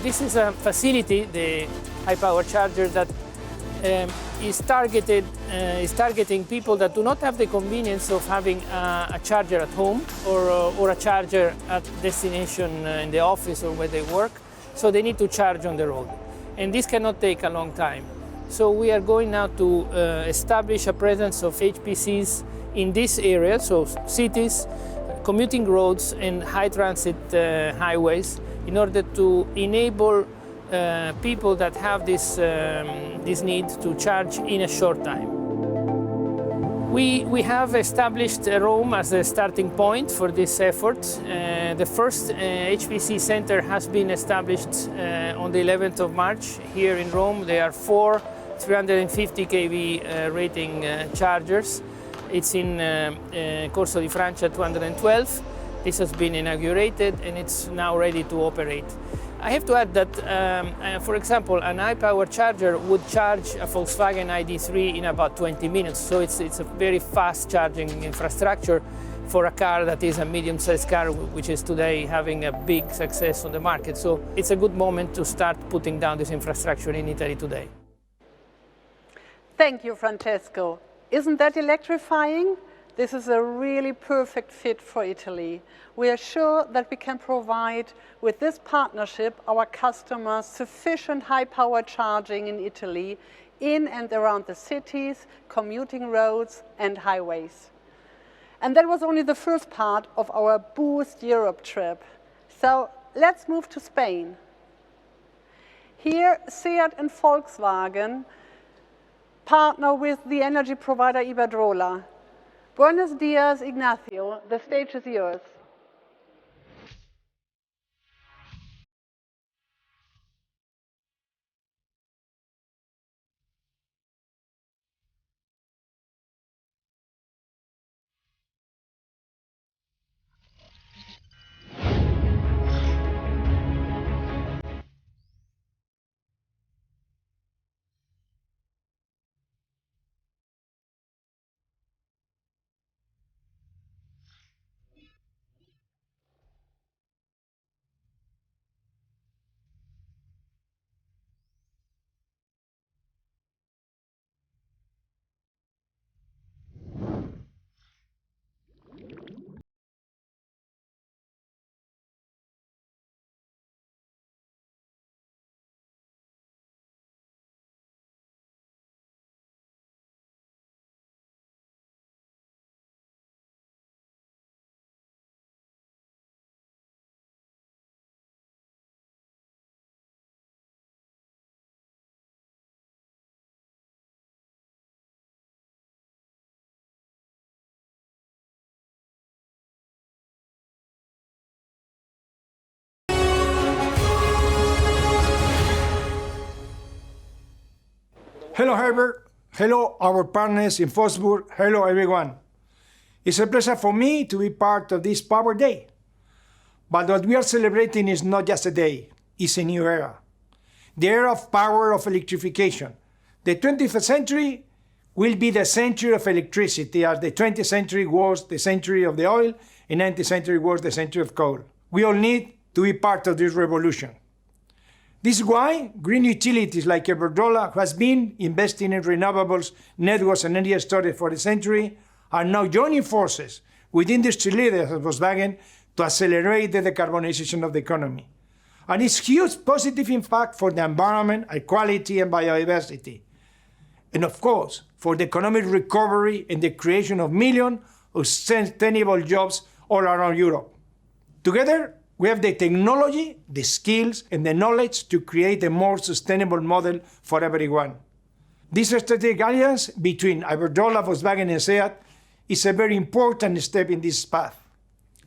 this is a facility, the high power charger, that is targeting people that do not have the convenience of having a charger at home or a charger at destination in the office or where they work. So they need to charge on the road. And this cannot take a long time. So we are going now to establish a presence of HPCs in this area, so cities, commuting roads and high transit highways, in order to enable people that have this need to charge in a short time. We have established Rome as a starting point for this effort. The first HPC center has been established on the 11th of March here in Rome. There are 4 350 kV rating chargers. It's in Corso di Francia 212. This has been inaugurated and it's now ready to operate. I have to add that, for example, an high-power charger would charge a Volkswagen ID.3 in about 20 minutes. So it's a very fast charging infrastructure for a car that is a medium-sized car, which is today having a big success on the market. So it's a good moment to start putting down this infrastructure in Italy today. Thank you, Francesco. Isn't that electrifying? This is a really perfect fit for Italy. We are sure that we can provide with this partnership our customers sufficient high-power charging in Italy, in and around the cities, commuting roads and highways. And that was only the first part of our Boost Europe trip. So let's move to Spain. Here, SEAT and Volkswagen partner with the energy provider Iberdrola. Buenos dias, Ignacio. The stage is yours. Hello, Herbert. Hello, our partners in Wolfsburg. Hello, everyone. It's a pleasure for me to be part of this Power Day. But what we are celebrating is not just a day, it's a new era. The era of power of electrification. The 21st century will be the century of electricity, as the 20th century was the century of the oil, and 19th century was the century of coal. We all need to be part of this revolution. This is why green utilities like Iberdrola, who has been investing in renewables, networks, and energy storage for a century, are now joining forces with industry leaders of Volkswagen to accelerate the decarbonization of the economy. And it's huge positive impact for the environment, equality, and biodiversity. And of course, for the economic recovery and the creation of millions of sustainable jobs all around Europe. Together, we have the technology, the skills, and the knowledge to create a more sustainable model for everyone. This strategic alliance between Iberdrola, Volkswagen, and SEAT is a very important step in this path.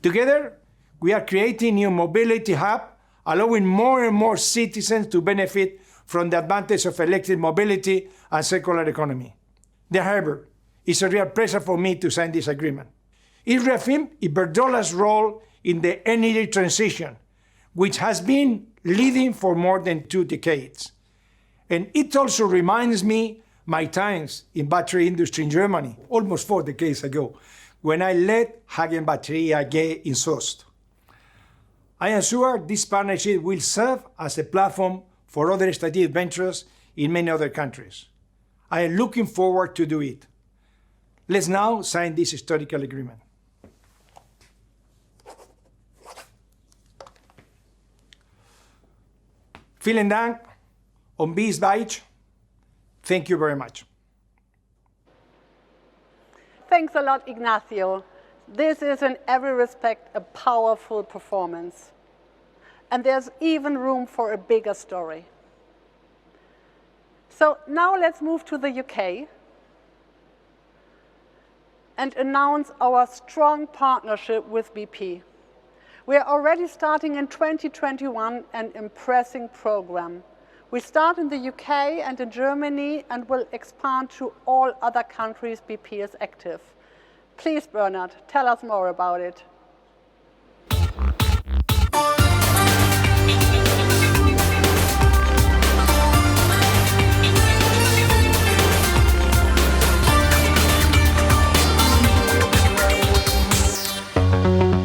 Together, we are creating a new mobility hub, allowing more and more citizens to benefit from the advantage of electric mobility and circular economy. Dear Herbert, it's a real pleasure for me to sign this agreement. It reaffirms Iberdrola's role in the energy transition, which has been leading for more than 2 decades. And it also reminds me my times in battery industry in Germany, almost 4 decades ago, when I led Hagen Batterie AG in Soest. I am sure this partnership will serve as a platform for other strategic ventures in many other countries. I am looking forward to do it. Let's now sign this historical agreement. Vielen Dank und bis bald. Thank you very much. Thanks a lot, Ignacio. This is in every respect a powerful performance. And there's even room for a bigger story. So now let's move to the UK and announce our strong partnership with BP. We are already starting in 2021 an impressive program. We start in the UK and in Germany and will expand to all other countries BP is active. Please, Bernard, tell us more about it.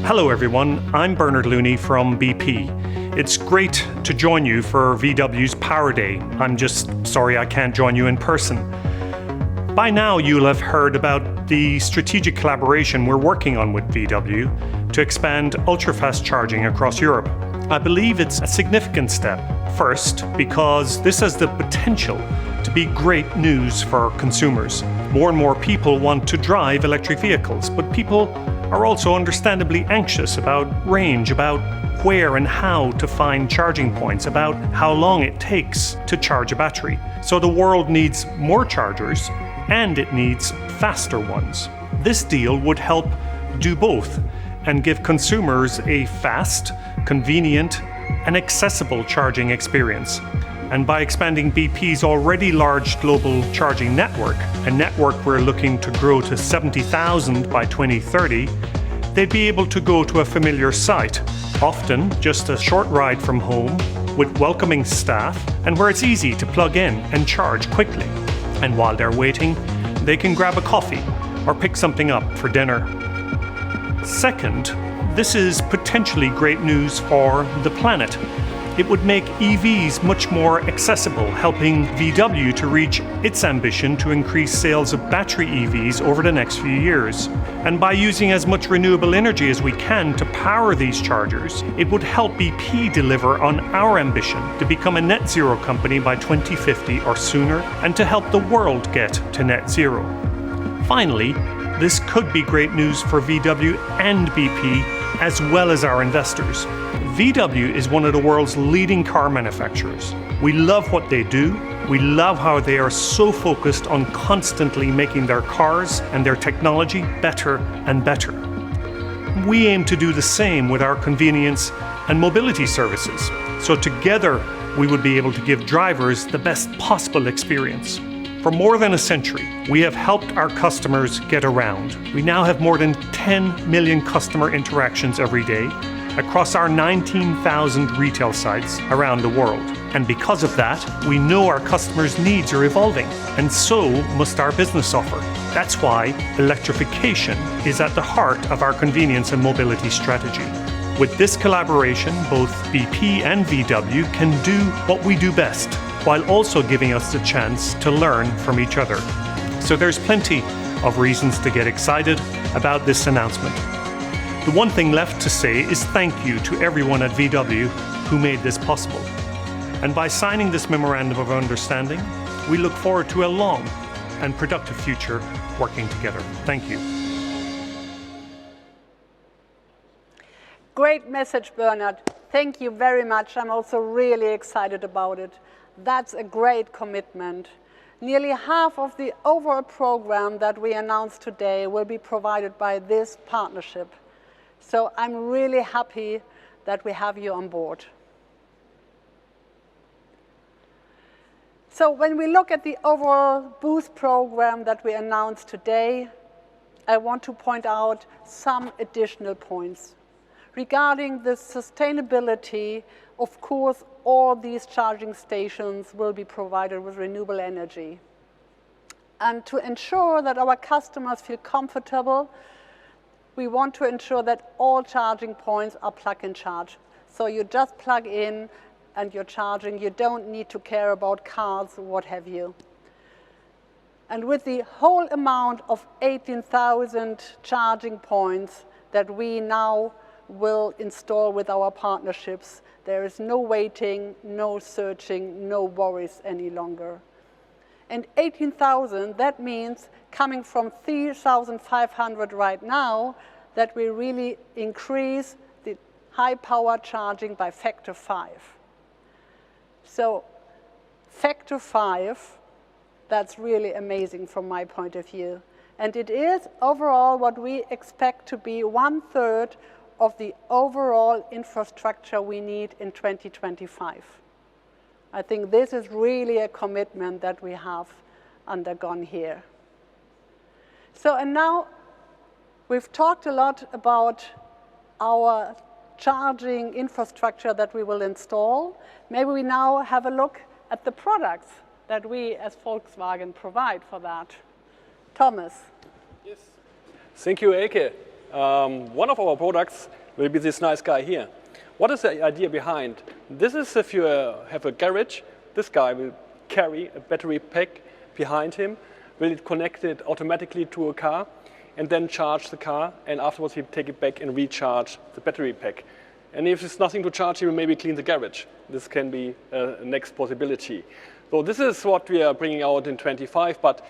Hello everyone, I'm Bernard Looney from BP. It's great to join you for VW's Power Day. I'm just sorry I can't join you in person. By now you'll have heard about the strategic collaboration we're working on with VW to expand ultra-fast charging across Europe. I believe it's a significant step. First, because this has the potential to be great news for consumers. More and more people want to drive electric vehicles, but people are also understandably anxious about range, about where and how to find charging points, about how long it takes to charge a battery. So the world needs more chargers and it needs faster ones. This deal would help do both and give consumers a fast, convenient, and accessible charging experience. And by expanding BP's already large global charging network, a network we're looking to grow to 70,000 by 2030, they'd be able to go to a familiar site, often just a short ride from home, with welcoming staff, and where it's easy to plug in and charge quickly. And while they're waiting, they can grab a coffee or pick something up for dinner. Second, this is potentially great news for the planet. It would make EVs much more accessible, helping VW to reach its ambition to increase sales of battery EVs over the next few years. And by using as much renewable energy as we can to power these chargers, it would help BP deliver on our ambition to become a net zero company by 2050 or sooner, and to help the world get to net zero. Finally, this could be great news for VW and BP, as well as our investors. VW is one of the world's leading car manufacturers. We love what they do. We love how they are so focused on constantly making their cars and their technology better and better. We aim to do the same with our convenience and mobility services. So together, we would be able to give drivers the best possible experience. For more than a century, we have helped our customers get around. We now have more than 10 million customer interactions every day across our 19,000 retail sites around the world. And because of that, we know our customers' needs are evolving, and so must our business offer. That's why electrification is at the heart of our convenience and mobility strategy. With this collaboration, both BP and VW can do what we do best, while also giving us the chance to learn from each other. So there's plenty of reasons to get excited about this announcement. The one thing left to say is thank you to everyone at VW who made this possible. And by signing this memorandum of understanding, we look forward to a long and productive future working together. Thank you. Great message, Bernard. Thank you very much. I'm also really excited about it. That's a great commitment. Nearly half of the overall program that we announced today will be provided by this partnership. So I'm really happy that we have you on board. So when we look at the overall boost program that we announced today, I want to point out some additional points. Regarding the sustainability, of course, all these charging stations will be provided with renewable energy. And to ensure that our customers feel comfortable, we want to ensure that all charging points are plug and charge. So you just plug in and you're charging. You don't need to care about cars, what have you. And with the whole amount of 18,000 charging points that we now will install with our partnerships, there is no waiting, no searching, no worries any longer. And 18,000, that means coming from 3,500 right now, that we really increase the high power charging by factor 5. So factor 5, that's really amazing from my point of view. And it is overall what we expect to be 1/3 of the overall infrastructure we need in 2025. I think this is really a commitment that we have undergone here. So, and now we've talked a lot about our charging infrastructure that we will install. Maybe we now have a look at the products that we as Volkswagen provide for that. Thomas. Yes. Thank you, Elke. One of our products will be this nice guy here. What is the idea behind? This is if you have a garage, this guy will carry a battery pack behind him, will connect it automatically to a car, and then charge the car, and afterwards he'll take it back and recharge the battery pack. And if there's nothing to charge, he will maybe clean the garage. This can be a next possibility. So this is what we are bringing out in 25, but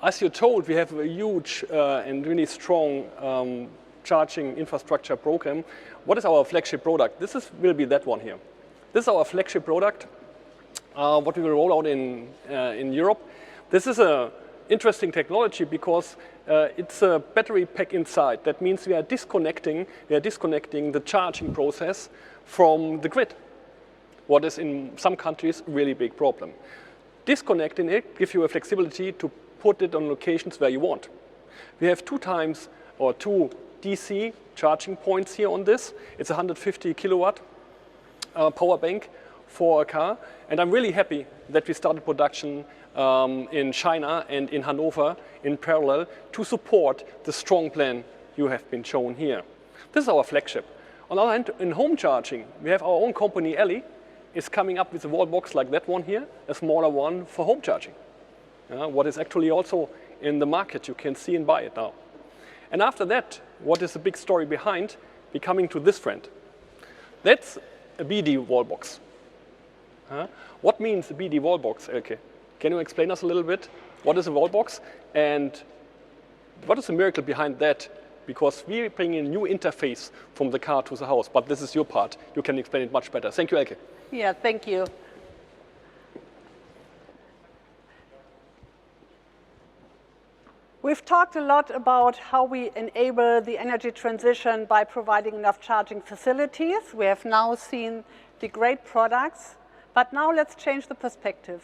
as you're told, we have a huge and really strong charging infrastructure program. What is our flagship product? Will be that one here. This is our flagship product, what we will roll out in Europe. This is an interesting technology because it's a battery pack inside. That means we are disconnecting the charging process from the grid. What is in some countries a really big problem. Disconnecting it gives you a flexibility to put it on locations where you want. We have two DC charging points here on this. It's a 150 kilowatt power bank for a car. And I'm really happy that we started production in China and in Hanover in parallel to support the strong plan you have been shown here. This is our flagship. On the other hand, in home charging, we have our own company, Elli, is coming up with a wall box like that one here, a smaller one for home charging. What is actually also in the market, you can see and buy it now. And after that, what is the big story behind? We're coming to this friend. That's a BD wall box. What means a BD wall box, Elke? Can you explain us a little bit? What is a wall box? And what is the miracle behind that? Because we bring in a new interface from the car to the house, but this is your part. You can explain it much better. Thank you, Elke. Yeah, thank you. We've talked a lot about how we enable the energy transition by providing enough charging facilities. We have now seen the great products, but now let's change the perspective.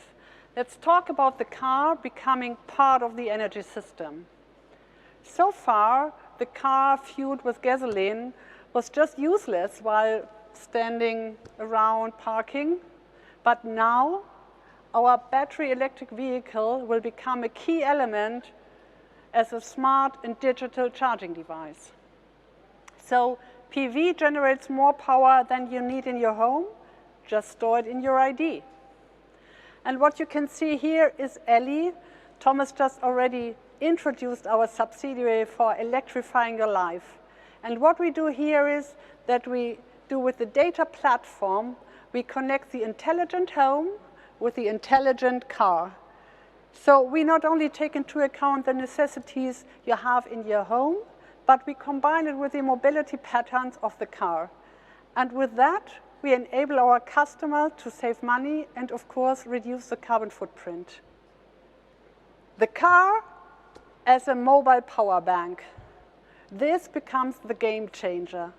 Let's talk about the car becoming part of the energy system. So far, the car fueled with gasoline was just useless while standing around parking. But now, our battery electric vehicle will become a key element as a smart and digital charging device. So PV generates more power than you need in your home. Just store it in your ID. And what you can see here is Ellie. Thomas just already introduced our subsidiary for electrifying your life. And what we do here is that we do with the data platform, we connect the intelligent home with the intelligent car. So we not only take into account the necessities you have in your home, but we combine it with the mobility patterns of the car. And with that, we enable our customer to save money and, of course, reduce the carbon footprint. The car as a mobile power bank. This becomes the game changer.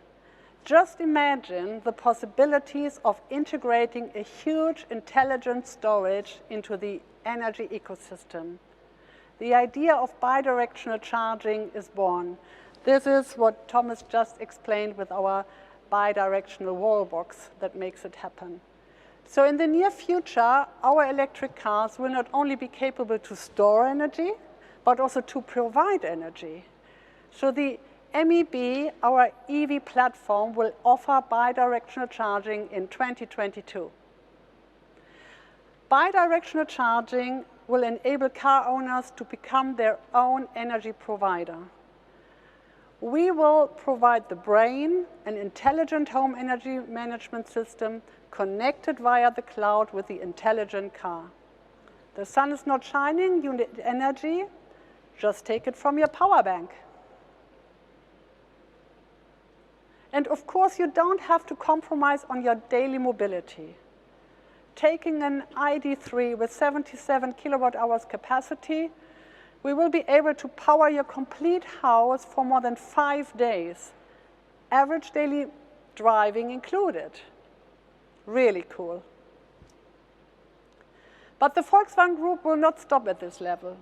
Just imagine the possibilities of integrating a huge intelligent storage into the energy ecosystem. The idea of bidirectional charging is born. This is what Thomas just explained with our bidirectional wall box that makes it happen. So in the near future, our electric cars will not only be capable to store energy, but also to provide energy. So the MEB, our EV platform, will offer bidirectional charging in 2022. Bidirectional charging will enable car owners to become their own energy provider. We will provide the brain, an intelligent home energy management system connected via the cloud with the intelligent car. The sun is not shining, you need energy, just take it from your power bank. And of course, you don't have to compromise on your daily mobility. Taking an ID.3 with 77 kilowatt hours capacity, we will be able to power your complete house for more than 5 days. Average daily driving included. Really cool. But the Volkswagen Group will not stop at this level.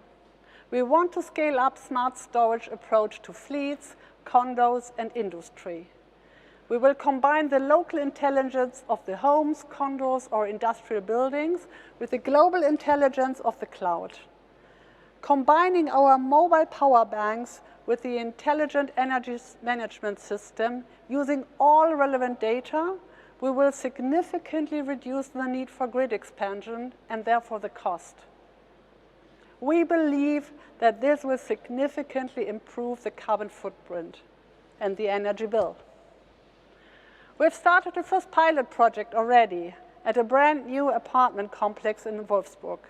We want to scale up smart storage approach to fleets, condos, and industry. We will combine the local intelligence of the homes, condos, or industrial buildings with the global intelligence of the cloud. Combining our mobile power banks with the intelligent energy management system using all relevant data, we will significantly reduce the need for grid expansion and therefore the cost. We believe that this will significantly improve the carbon footprint and the energy bill. We've started the first pilot project already at a brand new apartment complex in Wolfsburg.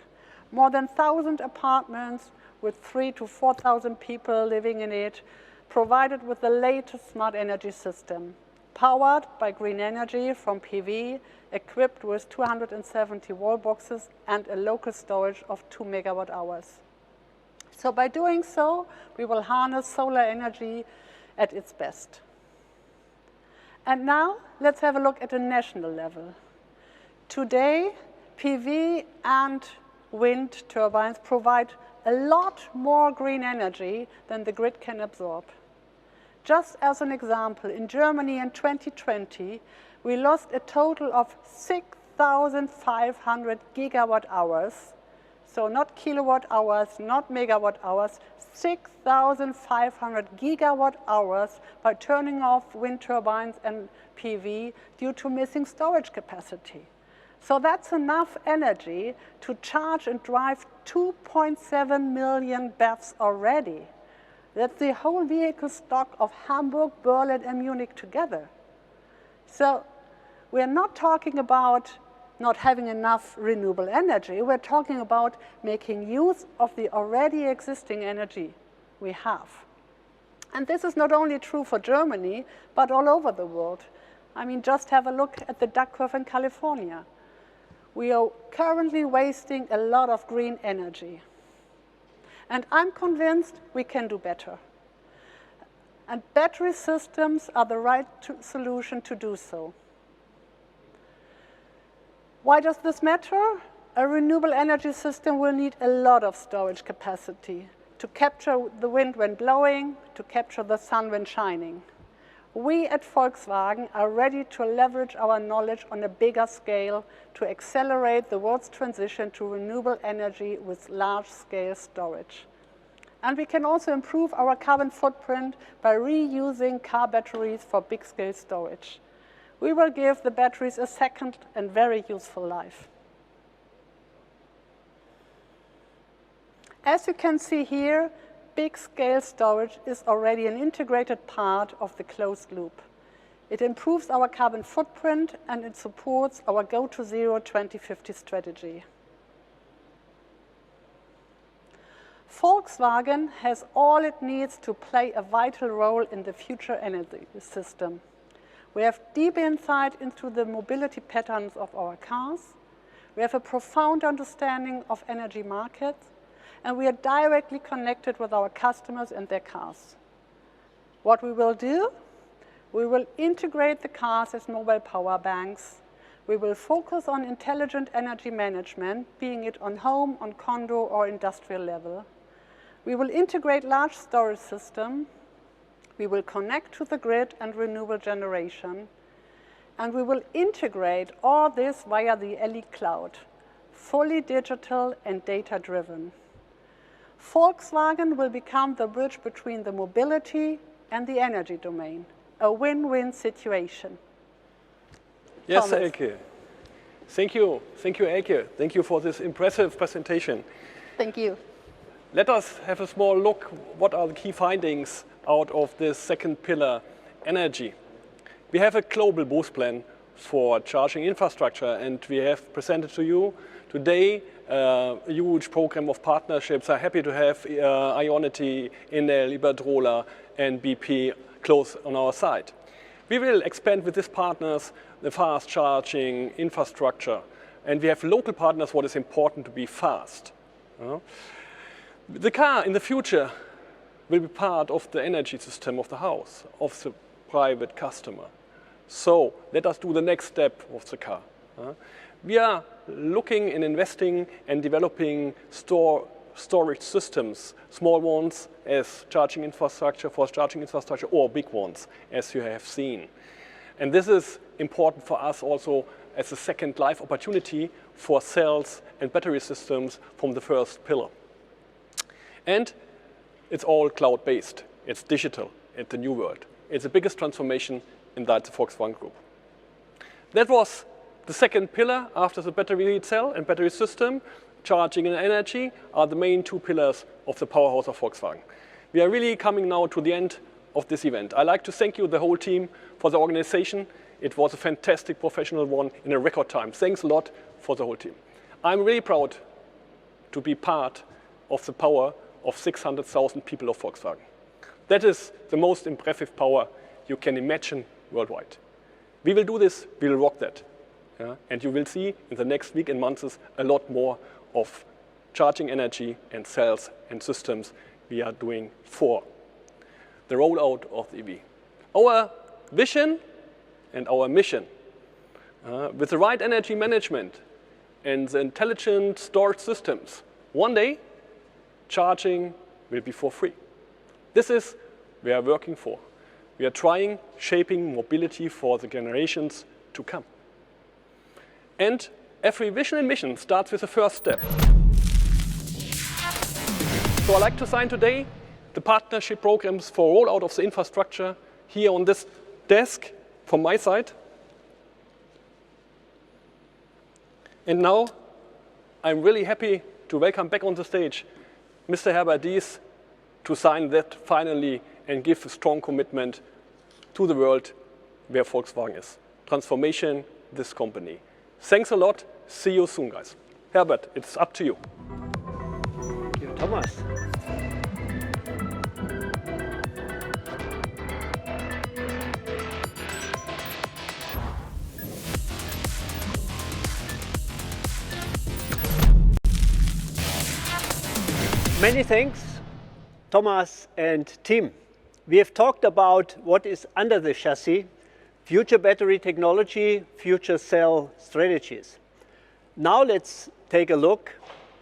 More than 1,000 apartments with 3,000 to 4,000 people living in it, provided with the latest smart energy system, powered by green energy from PV, equipped with 270 wall boxes and a local storage of 2 megawatt hours. So by doing so, we will harness solar energy at its best. And now, let's have a look at a national level. Today, PV and wind turbines provide a lot more green energy than the grid can absorb. Just as an example, in Germany in 2020, we lost a total of 6,500 gigawatt hours. So not kilowatt hours, not megawatt hours, 6,500 gigawatt hours by turning off wind turbines and PV due to missing storage capacity. So that's enough energy to charge and drive 2.7 million BEVs already. That's the whole vehicle stock of Hamburg, Berlin, and Munich together. So we're not talking about not having enough renewable energy. We're talking about making use of the already existing energy we have. And this is not only true for Germany, but all over the world. I mean, just have a look at the duck curve in California. We are currently wasting a lot of green energy. And I'm convinced we can do better. And battery systems are the right solution to do so. Why does this matter? A renewable energy system will need a lot of storage capacity to capture the wind when blowing, to capture the sun when shining. We at Volkswagen are ready to leverage our knowledge on a bigger scale to accelerate the world's transition to renewable energy with large-scale storage. And we can also improve our carbon footprint by reusing car batteries for big-scale storage. We will give the batteries a second and very useful life. As you can see here, big-scale storage is already an integrated part of the closed loop. It improves our carbon footprint and it supports our Go to Zero 2050 strategy. Volkswagen has all it needs to play a vital role in the future energy system. We have deep insight into the mobility patterns of our cars. We have a profound understanding of energy markets, and we are directly connected with our customers and their cars. What we will do? We will integrate the cars as mobile power banks. We will focus on intelligent energy management, being it on home, on condo, or industrial level. We will integrate large storage systems. We will connect to the grid and renewable generation. And we will integrate all this via the Elite Cloud, fully digital and data-driven. Volkswagen will become the bridge between the mobility and the energy domain, a win-win situation. Yes, Thomas. Elke. Thank you, Elke. Thank you for this impressive presentation. Thank you. Let us have a small look. What are the key findings out of this second pillar, energy? We have a global boost plan for charging infrastructure, and we have presented to you today a huge program of partnerships. I'm happy to have Ionity, Enel, Iberdrola, and BP close on our side. We will expand with these partners the fast charging infrastructure, and we have local partners. What is important to be fast. The car in the future will be part of the energy system of the house, of the private customer. So let us do the next step of the car. We are looking and investing and developing storage systems, small ones as charging infrastructure for charging infrastructure, or big ones as you have seen. And this is important for us also as a second life opportunity for cells and battery systems from the first pillar. And it's all cloud-based. It's digital. It's the new world. It's the biggest transformation inside the Volkswagen Group. That was the second pillar after the battery cell and battery system. Charging and energy are the main two pillars of the powerhouse of Volkswagen. We are really coming now to the end of this event. I'd like to thank you, the whole team, for the organization. It was a fantastic professional one in a record time. Thanks a lot for the whole team. I'm really proud to be part of the power of 600,000 people of Volkswagen. That is the most impressive power you can imagine worldwide. We will do this, we will rock that. And you will see in the next week and months a lot more of charging energy and cells and systems we are doing for the rollout of the EV. Our vision and our mission, with the right energy management and the intelligent storage systems, one day charging will be for free. This is what we are working for. We are shaping mobility for the generations to come. And every vision and mission starts with the first step. So I'd like to sign today the partnership programs for rollout of the infrastructure here on this desk from my side. And now I'm really happy to welcome back on the stage Mr. Herbert Diess to sign that finally and give a strong commitment to the world where Volkswagen is. Transformation, this company. Thanks a lot. See you soon, guys. Herbert, it's up to you. Thank you, Thomas. Many thanks, Thomas and team. We have talked about what is under the chassis, future battery technology, future cell strategies. Now let's take a look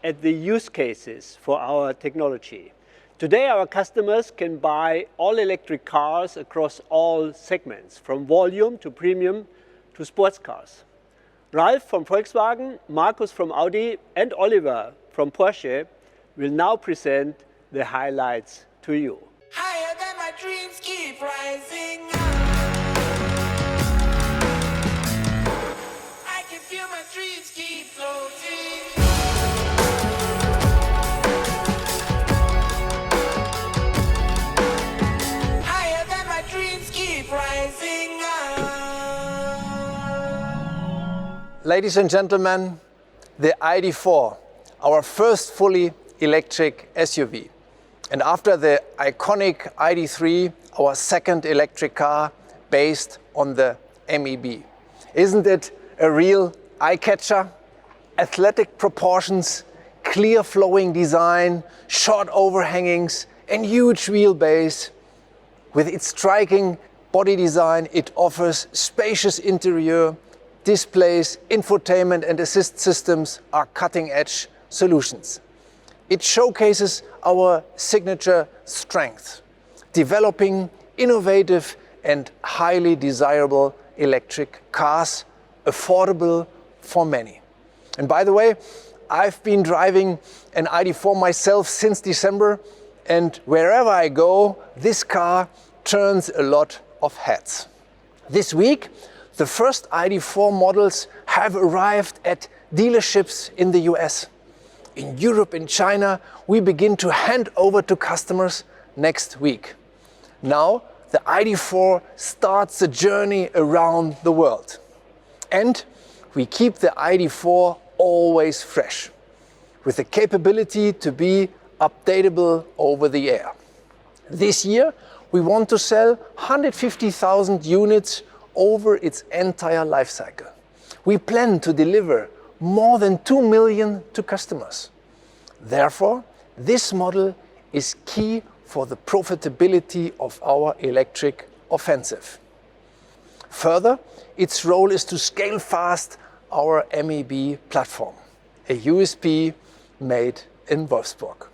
at the use cases for our technology. Today our customers can buy all-electric cars across all segments, from volume to premium to sports cars. Ralf from Volkswagen, Markus from Audi and Oliver from Porsche will now present the highlights to you. Higher than my dreams keep rising up. I can feel my dreams keep floating. Higher than my dreams keep rising up. Ladies and gentlemen, the ID.4, our first fully electric SUV. And after the iconic ID.3, our second electric car based on the MEB. Isn't it a real eye-catcher? Athletic proportions, clear flowing design, short overhangings and huge wheelbase. With its striking body design, it offers spacious interior, displays, infotainment and assist systems are cutting-edge solutions. It showcases our signature strength, developing innovative and highly desirable electric cars, affordable for many. And by the way, I've been driving an ID.4 myself since December, and wherever I go, this car turns a lot of heads. This week, the first ID.4 models have arrived at dealerships in the US. In Europe and China, we begin to hand over to customers next week. Now, the ID.4 starts the journey around the world. And we keep the ID.4 always fresh, with the capability to be updatable over the air. This year, we want to sell 150,000 units over its entire life cycle. We plan to deliver more than 2 million to customers. Therefore, this model is key for the profitability of our electric offensive. Further, its role is to scale fast our MEB platform, a USP made in Wolfsburg.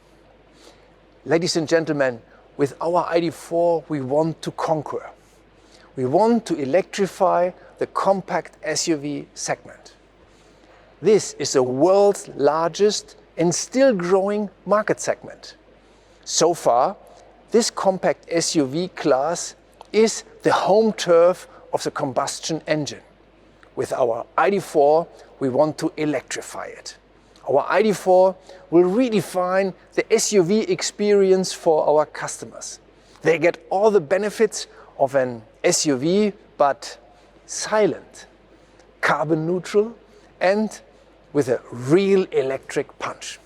Ladies and gentlemen, with our ID.4 we want to conquer. We want to electrify the compact SUV segment. This is the world's largest and still growing market segment. So far, this compact SUV class is the home turf of the combustion engine. With our ID.4, we want to electrify it. Our ID.4 will redefine the SUV experience for our customers. They get all the benefits of an SUV, but silent, carbon neutral, and with a real electric punch.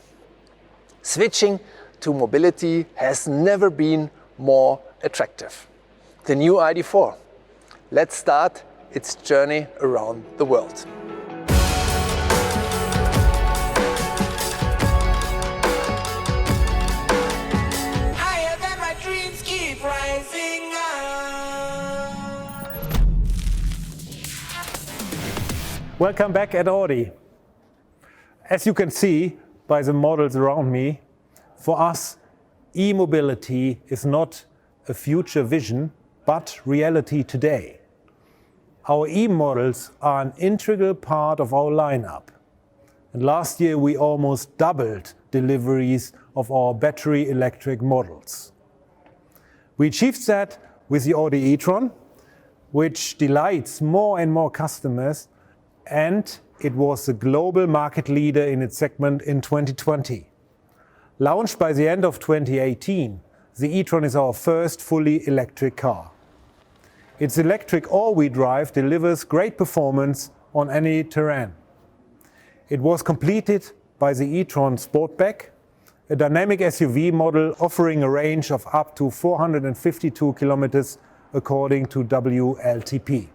Switching to mobility has never been more attractive. The new ID.4. Let's start its journey around the world. Higher than my dreams keep rising up. Welcome back at Audi. As you can see by the models around me, for us, e-mobility is not a future vision, but reality today. Our e-models are an integral part of our lineup. And last year we almost doubled deliveries of our battery electric models. We achieved that with the Audi E-Tron, which delights more and more customers, and it was the global market leader in its segment in 2020. Launched by the end of 2018, the E-Tron is our first fully electric car. Its electric all-wheel drive delivers great performance on any terrain. It was completed by the E-Tron Sportback, a dynamic SUV model offering a range of up to 452 kilometers according to WLTP.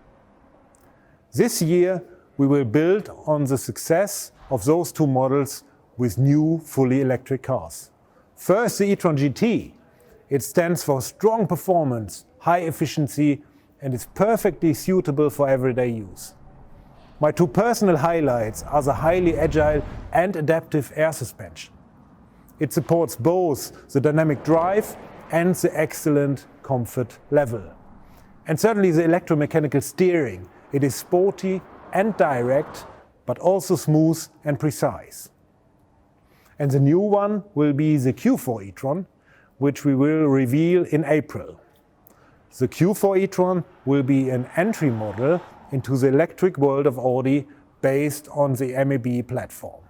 This year, we will build on the success of those two models with new fully electric cars. First, the Etron Gt. It stands for strong performance, high efficiency, and is perfectly suitable for everyday use. My two personal highlights are the highly agile and adaptive air suspension. It supports both the dynamic drive and the excellent comfort level. And certainly the electromechanical steering. It is sporty and direct, but also smooth and precise. And the new one will be the Q4 e-tron, which we will reveal in April. The Q4 e-tron will be an entry model into the electric world of Audi based on the MEB platform.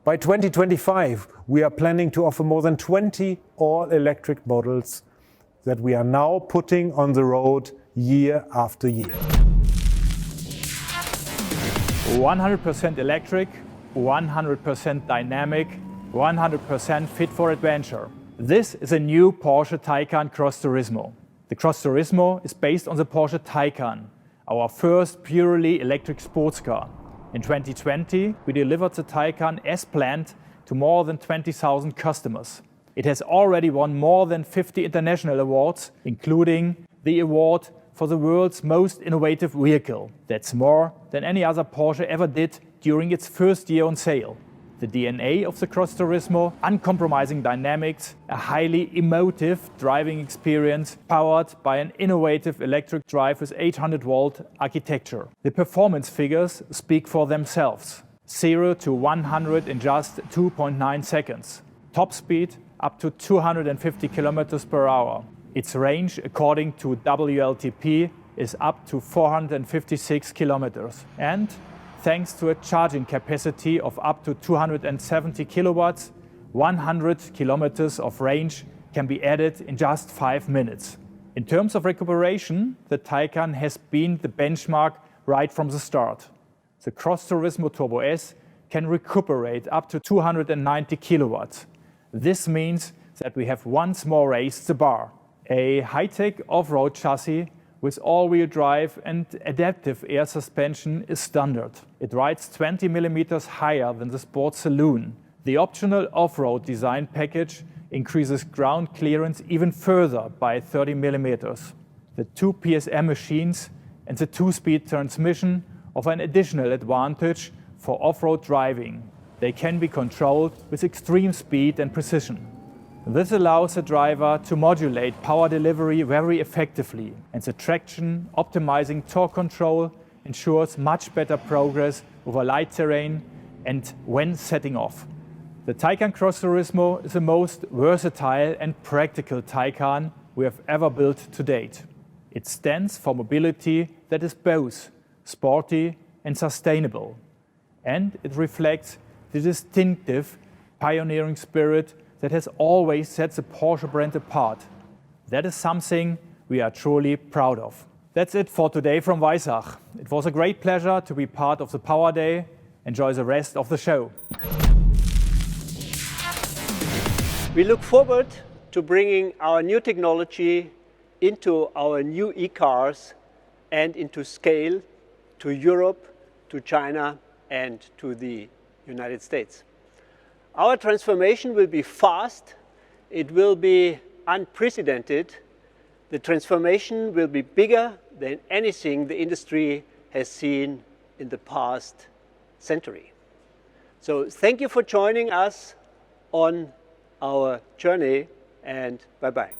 By 2025, we are planning to offer more than 20 all-electric models that we are now putting on the road year after year. 100% electric, 100% dynamic, 100% fit for adventure. This is a new Porsche Taycan Cross Turismo. The Cross Turismo is based on the Porsche Taycan, our first purely electric sports car. In 2020, we delivered the Taycan as planned to more than 20,000 customers. It has already won more than 50 international awards, including the award for the world's most innovative vehicle. That's more than any other Porsche ever did during its first year on sale. The DNA of the Cross Turismo, uncompromising dynamics, a highly emotive driving experience powered by an innovative electric drive with 800-volt architecture. The performance figures speak for themselves. 0 to 100 in just 2.9 seconds. Top speed up to 250 kilometers per hour. Its range, according to WLTP, is up to 456 kilometers. And thanks to a charging capacity of up to 270 kilowatts, 100 kilometers of range can be added in just 5 minutes. In terms of recuperation, the Taycan has been the benchmark right from the start. The Cross Turismo Turbo S can recuperate up to 290 kilowatts. This means that we have once more raised the bar. A high-tech off-road chassis with all-wheel drive and adaptive air suspension is standard. It rides 20 millimeters higher than the Sports Saloon. The optional off-road design package increases ground clearance even further by 30 millimeters. The 2 PSM machines and the 2-speed transmission offer an additional advantage for off-road driving. They can be controlled with extreme speed and precision. This allows the driver to modulate power delivery very effectively, and the traction optimizing torque control ensures much better progress over light terrain and when setting off. The Taycan Cross Turismo is the most versatile and practical Taycan we have ever built to date. It stands for mobility that is both sporty and sustainable, and it reflects the distinctive pioneering spirit that has always set the Porsche brand apart. That is something we are truly proud of. That's it for today from Weissach. It was a great pleasure to be part of the Power Day. Enjoy the rest of the show. We look forward to bringing our new technology into our new e-cars and into scale to Europe, to China, and to the United States. Our transformation will be fast, it will be unprecedented, the transformation will be bigger than anything the industry has seen in the past century. So thank you for joining us on our journey, and bye-bye.